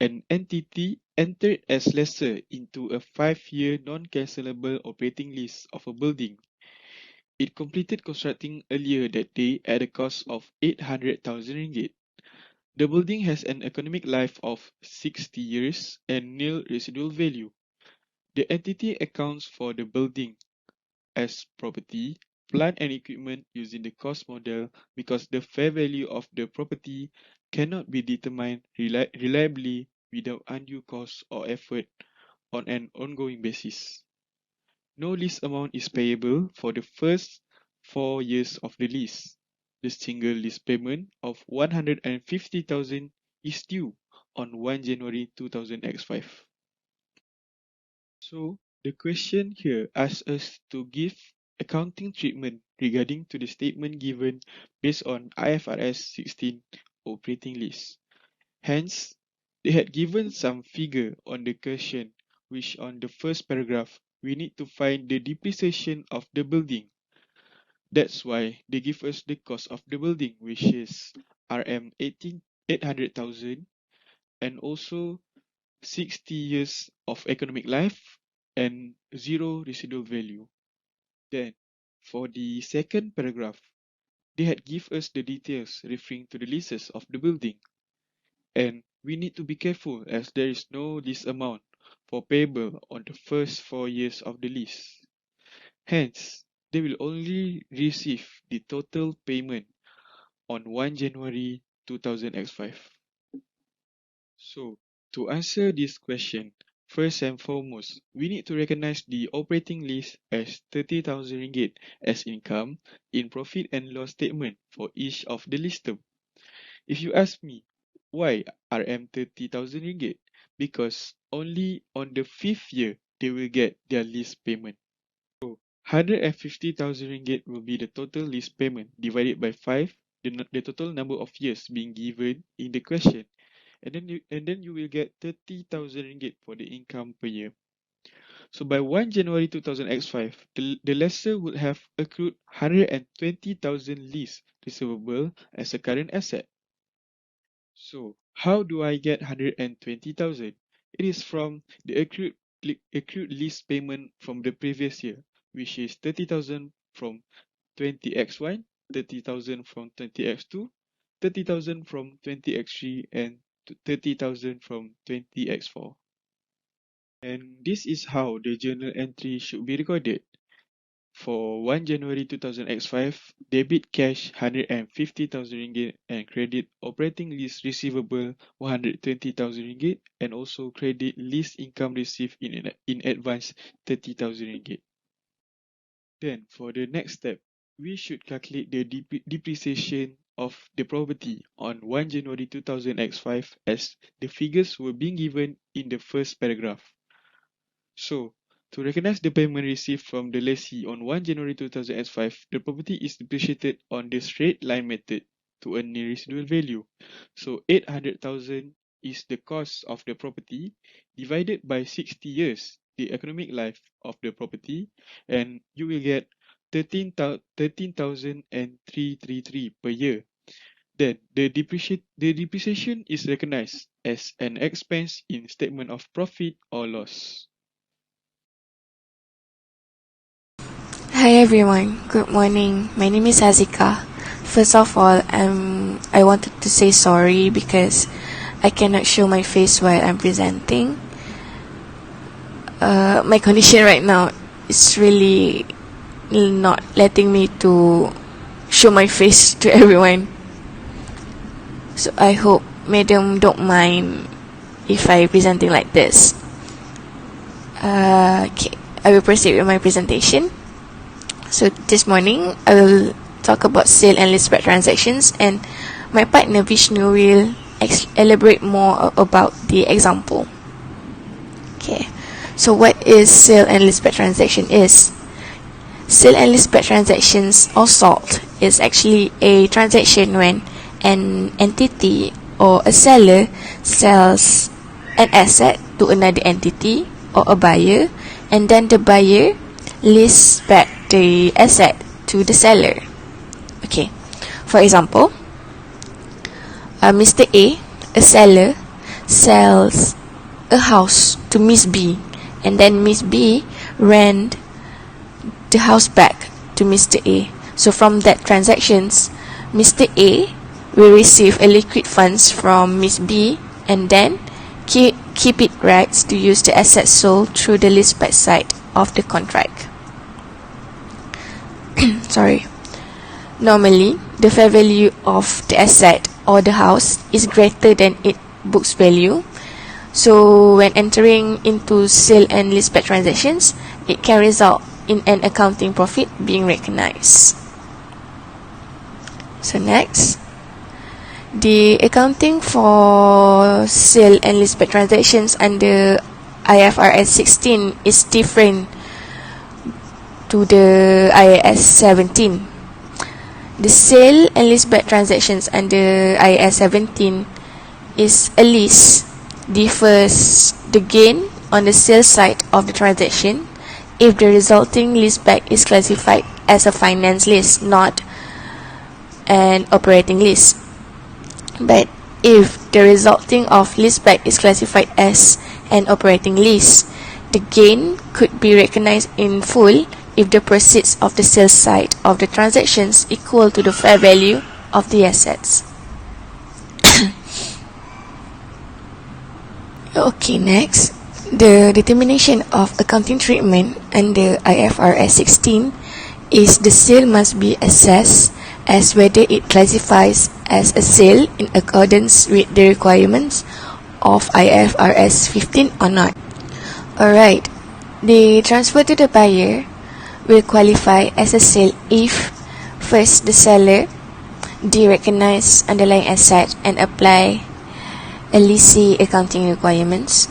an entity entered as lessor into a 5-year non-cancellable operating lease of a building. It completed constructing earlier that day at a cost of 800,000 ringgit. The building has an economic life of 60 years and nil residual value. The entity accounts for the building as property, plant and equipment using the cost model because the fair value of the property cannot be determined reliably without undue cost or effort on an ongoing basis. No lease amount is payable for the first 4 years of the lease. The single lease payment of 150,000 is due on 1 January 2000X5. So, the question here asks us to give accounting treatment regarding to the statement given based on IFRS 16 operating lease. Hence, they had given some figure on the question, which on the first paragraph, we need to find the depreciation of the building. That's why they give us the cost of the building, which is RM 800,000 and also 60 years of economic life and zero residual value. Then, for the second paragraph, they had give us the details referring to the leases of the building. And we need to be careful as there is no lease amount for payable on the first 4 years of the lease. Hence, they will only receive the total payment on 1 January 2000X5. So, to answer this question, first and foremost, we need to recognize the operating lease as 30,000 ringgit as income in profit and loss statement for each of the lease term. If you ask me, why RM 30,000 ringgit? Because only on the 5th year they will get their lease payment. So 150,000 ringgit will be the total lease payment divided by 5, the total number of years being given in the question. And then you will get 30,000 ringgit for the income per year. So by 1 January 2000X5, the lessor would have accrued 120,000 lease receivable as a current asset. So how do I get 120,000? It is from the accrued lease payment from the previous year, which is 30,000 from 20X1, 30,000 from 20X2, 30,000 from 20X3, and 30,000 from 20X4. And this is how the journal entry should be recorded. For 1 January 2000X5, debit cash 150,000 ringgit and credit operating lease receivable 120,000 ringgit and also credit lease income received in advance 30,000 ringgit. Then for the next step, we should calculate the depreciation of the property on 1 January 2000X5 as the figures were being given in the first paragraph. So, to recognize the payment received from the lessee on 1 January 2005, the property is depreciated on the straight line method to earn the residual value. So, 800,000 is the cost of the property divided by 60 years, the economic life of the property, and you will get 13,333 per year. Then, the depreciation is recognized as an expense in statement of profit or loss. Hi everyone, good morning. My name is Azika. First of all, I wanted to say sorry because I cannot show my face while I'm presenting. My condition right now is really not letting me to show my face to everyone. So I hope madam don't mind if I presenting like this. Okay, I will proceed with my presentation. So this morning I will talk about sale and leaseback transactions, and my partner Vishnu will elaborate more about the example. Okay, so what is sale and leaseback transaction is? Sale and leaseback transactions, or SALT, is actually a transaction when an entity or a seller sells an asset to another entity or a buyer, and then the buyer leases back the asset to the seller. Okay, for example, Mr. A seller, sells a house to Miss B, and then Miss B rent the house back to Mr. A. So from that transactions, Mr. A will receive a liquid funds from Miss B, and then keep it rights to use the asset sold through the leaseback side of the contract. Sorry. Normally, the fair value of the asset or the house is greater than its book's value. So when entering into sale and leaseback transactions, it can result in an accounting profit being recognized. So next, the accounting for sale and leaseback transactions under IFRS 16 is different to the IAS 17. The sale and leaseback transactions under IAS 17 is a lease differs the gain on the sales side of the transaction if the resulting leaseback is classified as a finance lease, not an operating lease. But if the resulting of leaseback is classified as an operating lease, the gain could be recognized in full if the proceeds of the sales side of the transactions equal to the fair value of the assets. Okay, next, the determination of accounting treatment under IFRS 16 is the sale must be assessed as whether it classifies as a sale in accordance with the requirements of IFRS 15 or not. Alright, the transfer to the buyer will qualify as a sale if first the seller de-recognize underlying asset and apply a leasing accounting requirements,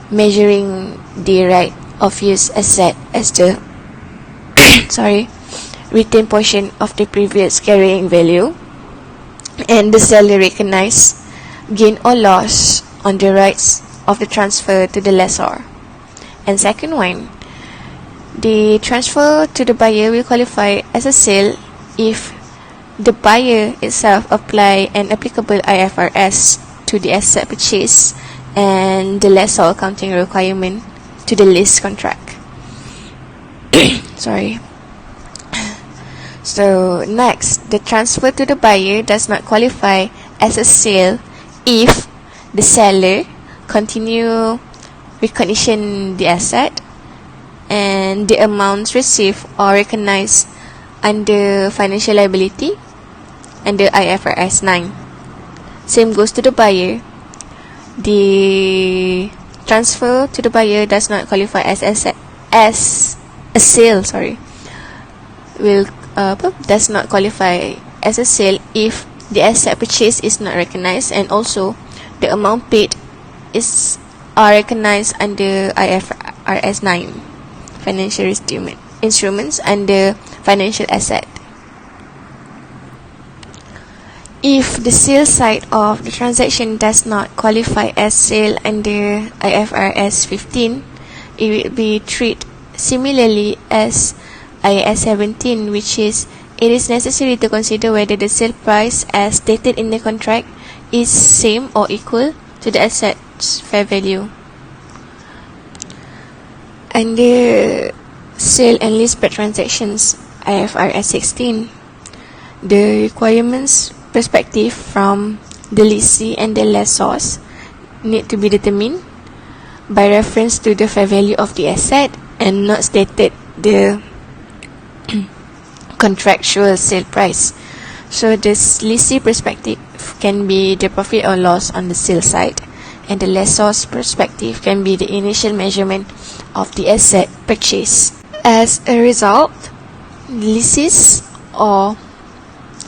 measuring the right of use asset as the retained portion of the previous carrying value, and the seller recognize gain or loss on the rights of the transfer to the lessor. And second one, the transfer to the buyer will qualify as a sale if the buyer itself apply an applicable IFRS to the asset purchase and the lessor accounting requirement to the lease contract. So next, the transfer to the buyer does not qualify as a sale if the seller continue recognition the asset and the amounts received or recognized under financial liability under IFRS 9. Same goes to the buyer. The transfer to the buyer does not qualify as a sale. Does not qualify as a sale if the asset purchase is not recognized, and also the amount paid are recognized under IFRS 9 financial instruments under financial asset. If the sale side of the transaction does not qualify as sale under IFRS 15, it will be treated similarly as IAS 17, which is it is necessary to consider whether the sale price as stated in the contract is same or equal to the asset's fair value. Under sale and leaseback transactions IFRS 16, the requirements perspective from the lessee and the lessors need to be determined by reference to the fair value of the asset and not stated the contractual sale price. So this lessee perspective can be the profit or loss on the sale side, and the lessor's perspective can be the initial measurement of the asset purchase. As a result, leases or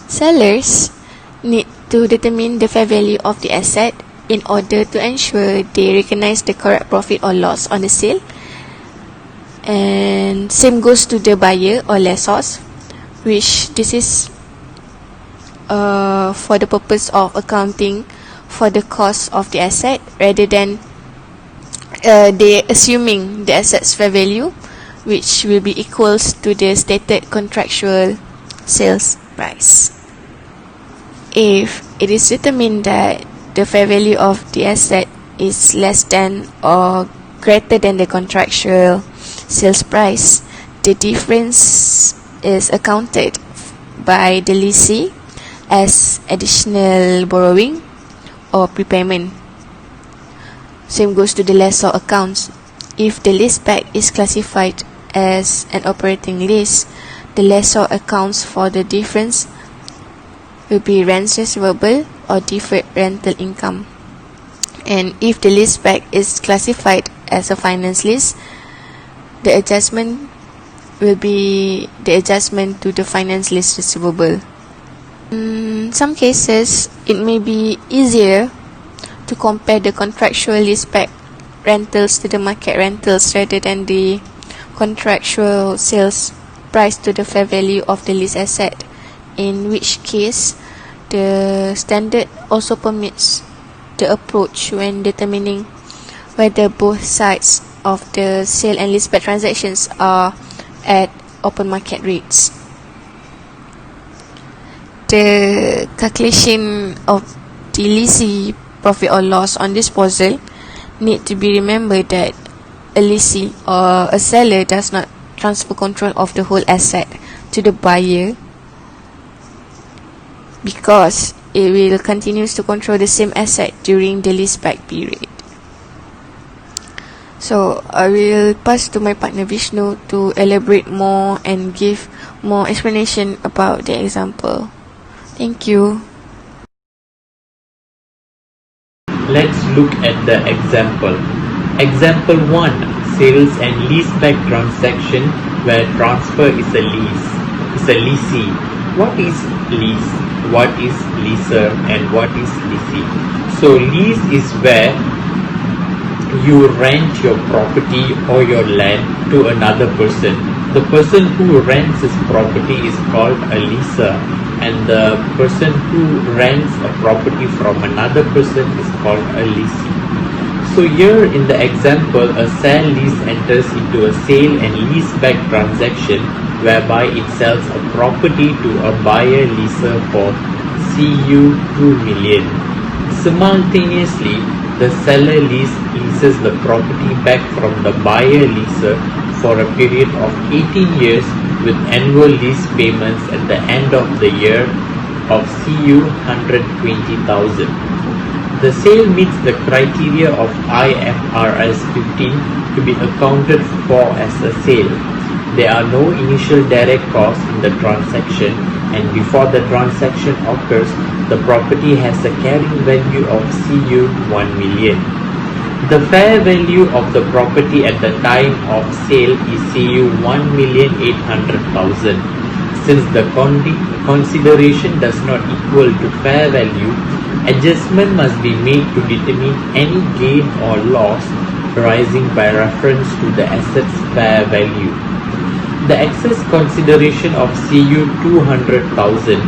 sellers need to determine the fair value of the asset in order to ensure they recognize the correct profit or loss on the sale. And same goes to the buyer or lessors, which this is for the purpose of accounting for the cost of the asset rather than they assuming the asset's fair value, which will be equals to the stated contractual sales price. If it is determined that the fair value of the asset is less than or greater than the contractual sales price, the difference is accounted by the lessee as additional borrowing or prepayment. Same goes to the lessor accounts. If the leaseback is classified as an operating lease, the lessor accounts for the difference will be rents receivable or deferred rental income. And if the leaseback is classified as a finance lease, the adjustment will be the adjustment to the finance lease receivable. In some cases, it may be easier to compare the contractual leaseback rentals to the market rentals rather than the contractual sales price to the fair value of the lease asset, in which case the standard also permits the approach when determining whether both sides of the sale and leaseback transactions are at open market rates. The calculation of the lessee profit or loss on disposal need to be remembered that a lessee or a seller does not transfer control of the whole asset to the buyer, because it will continue to control the same asset during the leaseback period. So I will pass to my partner Vishnu to elaborate more and give more explanation about the example. Thank you. Let's look at the example. Example 1. Sales and leaseback transaction where transfer is a leasee. What is lease? What is leaser? And what is lessee? So lease is where you rent your property or your land to another person. The person who rents his property is called a leaser, and the person who rents a property from another person is called a lessee. So here in the example, a sale lease enters into a sale and leaseback transaction whereby it sells a property to a buyer leaser for Cu 2 million. Simultaneously, the seller leases the property back from the buyer leaser for a period of 18 years with annual lease payments at the end of the year of Cu 120,000. The sale meets the criteria of IFRS 15 to be accounted for as a sale. There are no initial direct costs in the transaction, and before the transaction occurs, the property has a carrying value of Cu 1 million. The fair value of the property at the time of sale is Cu 1,800,000. Since the consideration does not equal to fair value, adjustment must be made to determine any gain or loss arising by reference to the asset's fair value. The excess consideration of Cu 200,000.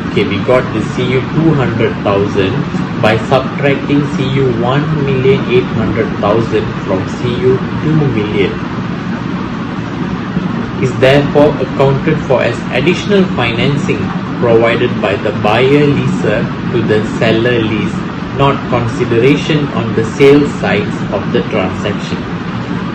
Okay, we got the Cu 200,000 by subtracting Cu 1,800,000 from Cu 2 million. Is therefore accounted for as additional financing provided by the buyer leaser to the seller lease, not consideration on the sales sides of the transaction.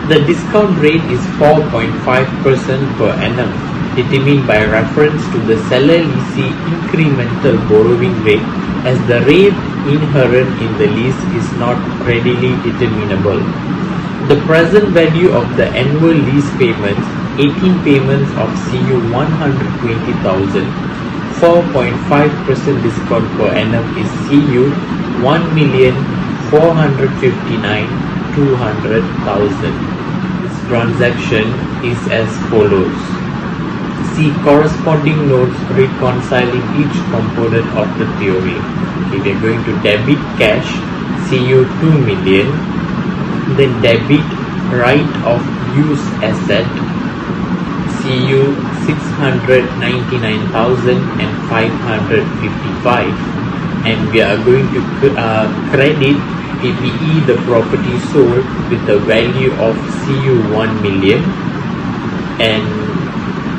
The discount rate is 4.5% per annum, determined by reference to the seller lessee incremental borrowing rate, as the rate inherent in the lease is not readily determinable. The present value of the annual lease payments, 18 payments of Cu 120,000, 4.5% discount per annum is Cu 1,459,200,000. This transaction is as follows. See corresponding notes reconciling each component of the theory. Okay, we are going to debit cash, CU 2 million, then debit right of use asset, CU 699,555, and we are going to credit PPE, the property sold, with the value of CU 1 million, and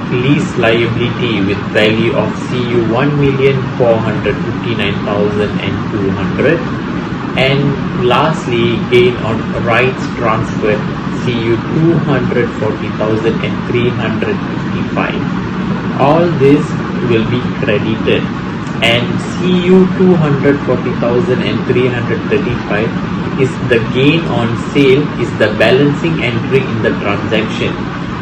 lease liability with value of CU 1,459,200, and lastly gain on rights transferred CU 240,355. All this will be credited, and CU 240,335 is the gain on sale, is the balancing entry in the transaction,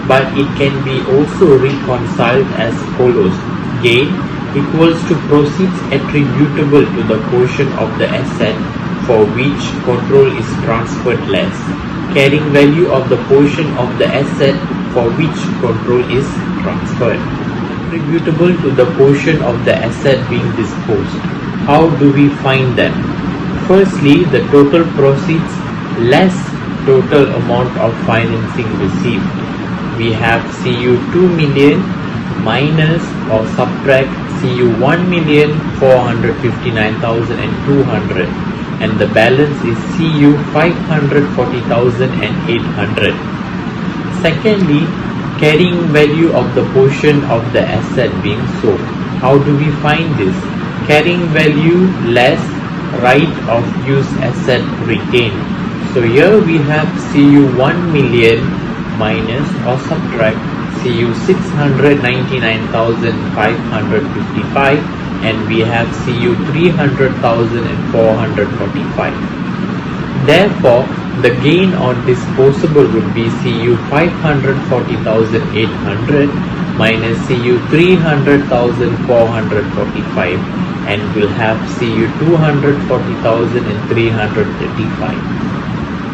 but it can be also reconciled as follows: gain equals to proceeds attributable to the portion of the asset for which control is transferred less carrying value of the portion of the asset for which control is transferred, attributable to the portion of the asset being disposed. How do we find them? Firstly, the total proceeds less total amount of financing received. We have CU 2 million minus or subtract CU 1,459,200, and the balance is CU 540,800. Secondly, carrying value of the portion of the asset being sold. How do we find this? Carrying value less right of use asset retained. So here we have CU 1 million minus or subtract CU 699,555, and we have CU 300,445. Therefore, the gain on disposable would be CU 540,800 minus CU 300,445, and we'll have CU 240,335.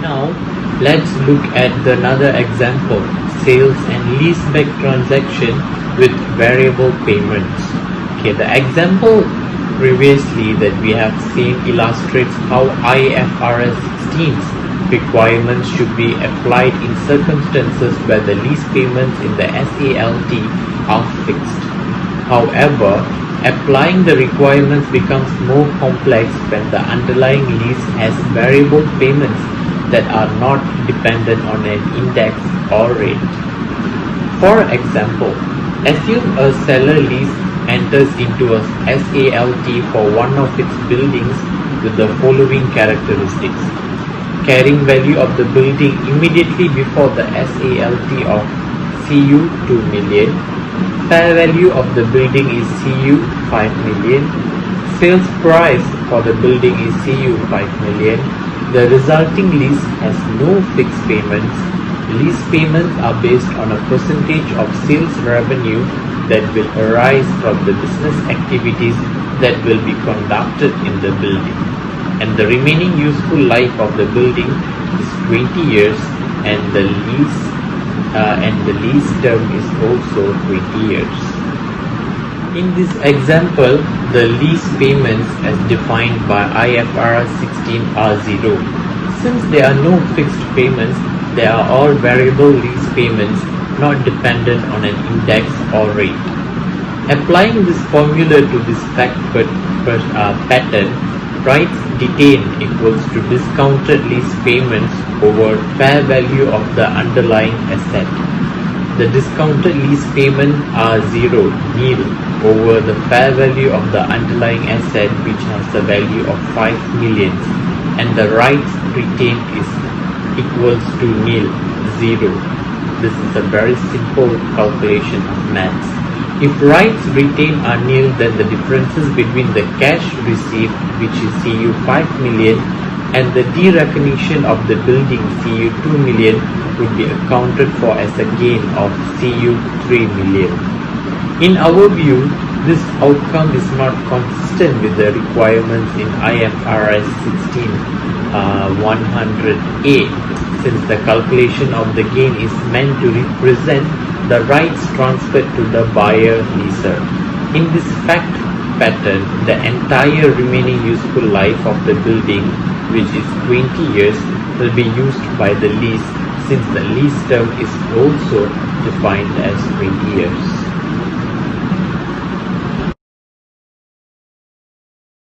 Now, let's look at another example, sales and leaseback transaction with variable payments. Okay, the example previously that we have seen illustrates how IFRS 16's requirements should be applied in circumstances where the lease payments in the SALT are fixed. However, applying the requirements becomes more complex when the underlying lease has variable payments that are not dependent on an index or rate. For example, assume a seller lease enters into a SALT for one of its buildings with the following characteristics: carrying value of the building immediately before the SALT of CU 2 million, fair value of the building is CU 5 million, sales price for the building is CU 5 million, the resulting lease has no fixed payments. Lease payments are based on a percentage of sales revenue that will arise from the business activities that will be conducted in the building. And the remaining useful life of the building is 20 years, and the lease term is also 20 years. In this example, the lease payments as defined by IFRS 16 are 0. Since there are no fixed payments, they are all variable lease payments not dependent on an index or rate. Applying this formula to this pattern, rights detained equals to discounted lease payments over fair value of the underlying asset. The discounted lease payments are nil, over the fair value of the underlying asset, which has a value of 5 million, and the rights retained is equals to nil, 0. This is a very simple calculation of maths. If rights retained are nil, then the differences between the cash received, which is CU 5 million, and the derecognition of the building CU 2 million would be accounted for as a gain of CU 3 million. In our view, this outcome is not consistent with the requirements in IFRS 16 100A, since the calculation of the gain is meant to represent the rights transferred to the buyer leaser. In this fact pattern, the entire remaining useful life of the building, which is 20 years, will be used by the lease, since the lease term is also defined as 20 years.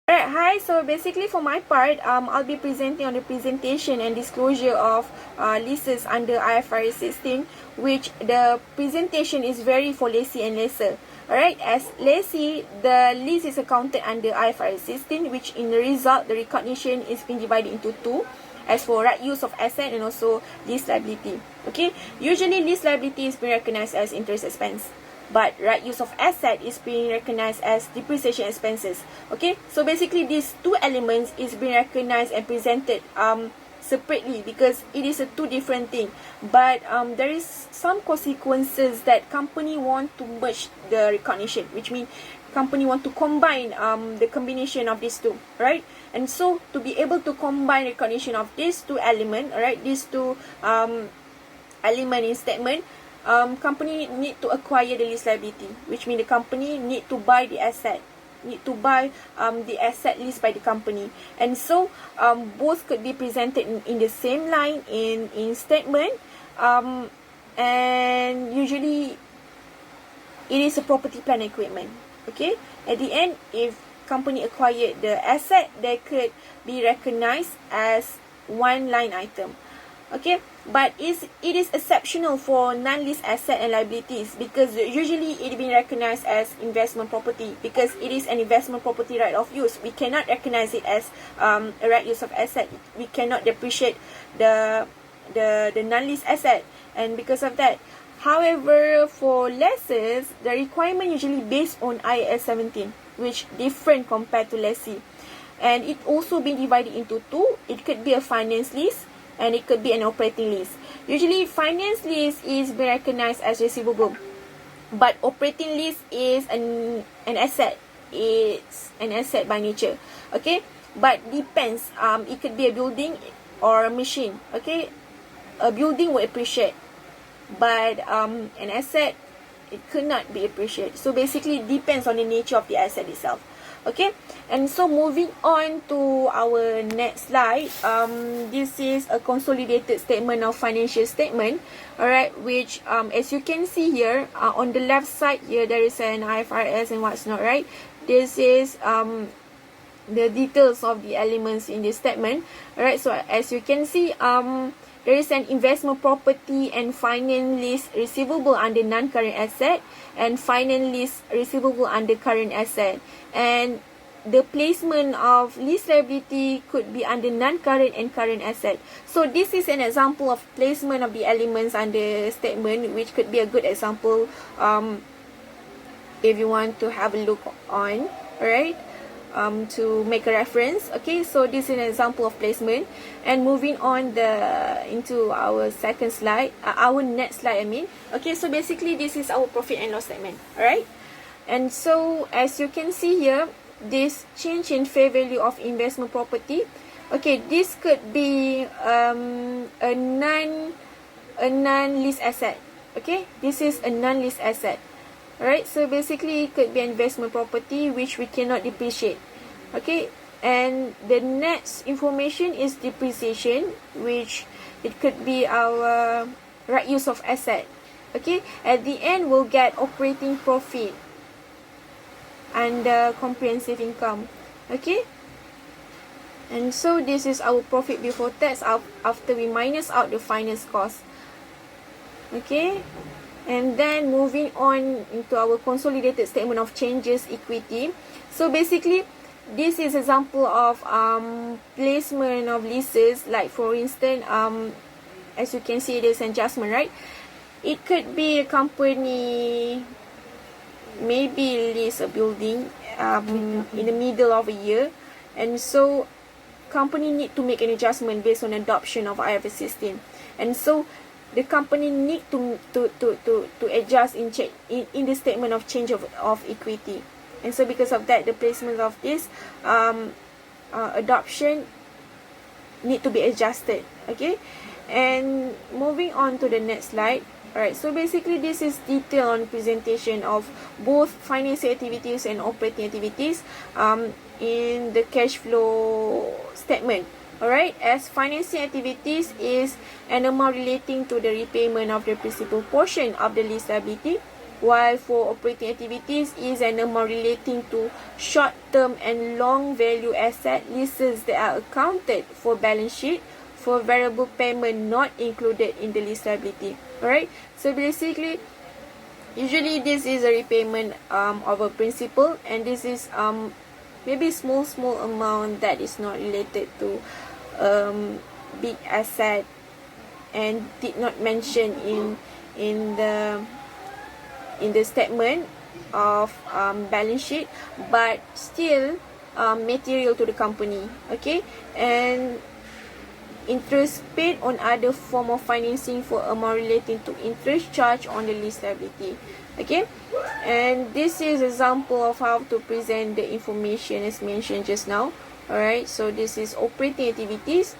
Alright, hi. So basically for my part, I'll be presenting on the presentation and disclosure of leases under IFRS 16, which the presentation is very for lessee and lessor. Alright, as lessee, the lease is accounted under IFRS 16, which in the result, the recognition is being divided into two, as for right use of asset and also lease liability. Okay, usually lease liability is being recognized as interest expense, but right use of asset is being recognized as depreciation expenses. Okay, so basically these two elements is being recognized and presented separately because it is a two different thing. But there is some consequences that company want to merge the recognition, which means company want to combine the combination of these two, right? And so to be able to combine recognition of these two elements, right, these two element in statement, company need to acquire the lease liability, which means the company need to buy the asset, the asset leased by the company. And so both could be presented in the same line in statement, and usually it is a property plant equipment. Okay, at the end, if company acquired the asset, they could be recognized as one line item. Okay, but it is exceptional for non-lease asset and liabilities, because usually it being recognized as investment property, because it is an investment property right of use. We cannot recognize it as a right use of asset. We cannot depreciate the non-lease asset, and because of that. However, for lessees, the requirement usually based on IAS 17, which different compared to lessee, and it also been divided into two. It could be a finance lease, and it could be an operating lease. Usually, finance lease is being recognized as receivable, but operating lease is an asset. It's an asset by nature. Okay, but depends. It could be a building or a machine. Okay, a building will appreciate, but an asset, it could not be appreciated. So basically, it depends on the nature of the asset itself. Okay, and so moving on to our next slide, this is a consolidated statement of financial statement. Alright, which as you can see here, on the left side here, there is an IFRS and what's not, right? This is the details of the elements in this statement. Alright, so as you can see, there is an investment property and finance lease receivable under non-current asset, and finance lease receivable under current asset. And the placement of lease liability could be under non-current and current asset. So this is an example of placement of the elements under statement, which could be a good example if you want to have a look on, alright? To make a reference. Okay, so this is an example of placement. And moving on into our second slide, our next slide, I mean. Okay, so basically this is our profit and loss statement. Alright, and so as you can see here, this change in fair value of investment property. Okay, this could be a non-lease asset. Okay, this is a non-lease asset. Alright, so basically it could be investment property which we cannot depreciate. Okay, and the next information is depreciation, which it could be our right use of asset. Okay, at the end we'll get operating profit and comprehensive income. Okay, and so this is our profit before tax after we minus out the finance cost. Okay, and then moving on into our consolidated statement of changes equity. So basically, this is example of placement of leases. Like for instance, as you can see, there's an adjustment, right? It could be a company maybe lease a building in the middle of a year, and so company need to make an adjustment based on adoption of IFRS 16, and so the company need to adjust in the statement of change of equity. And so because of that, the placement of this adoption need to be adjusted. Okay, and moving on to the next slide. Alright, so basically this is detailed presentation of both financing activities and operating activities in the cash flow statement. Alright, as financing activities is an amount relating to the repayment of the principal portion of the lease liability, while for operating activities is an amount relating to short-term and long-value asset leases that are accounted for balance sheet for variable payment not included in the lease liability. Alright, so basically usually this is a repayment of a principal, and this is maybe small amount that is not related to big asset and did not mention in the statement of balance sheet, but still material to the company. Okay, and interest paid on other form of financing for amount relating to interest charge on the lease liability. Okay, and this is example of how to present the information as mentioned just now. Alright, so this is operating activities,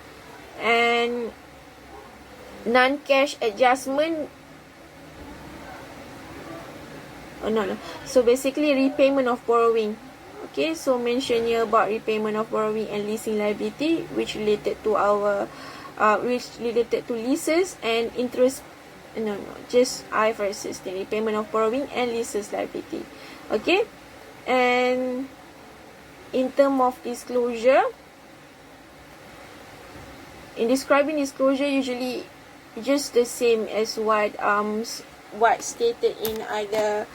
and non-cash adjustment. So basically repayment of borrowing. Okay, so mention here about repayment of borrowing and leasing liability, which related to our leases and interest. Just IFRS 16, repayment of borrowing and leases liability. Okay, and in terms of disclosure, in describing disclosure, usually just the same as what stated in other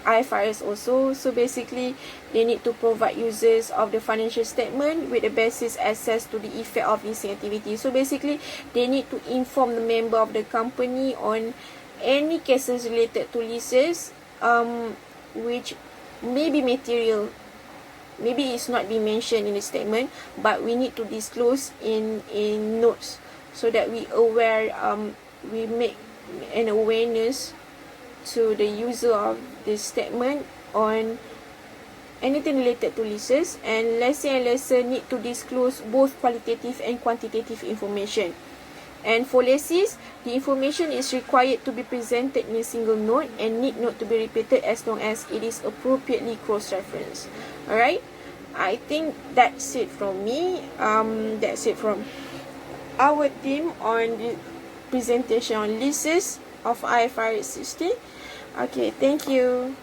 IFRS also. So basically they need to provide users of the financial statement with the basis access to the effect of leasing activity. So basically they need to inform the member of the company on any cases related to leases which may be material, maybe it's not being mentioned in the statement, but we need to disclose in notes so that we make an awareness to the user of this statement on anything related to leases. And lessee and lessor need to disclose both qualitative and quantitative information. And for lessees, the information is required to be presented in a single note and need not to be repeated as long as it is appropriately cross-referenced. Alright, I think that's it from me. That's it from our team on the presentation on leases of IFRS 16. Okay, thank you.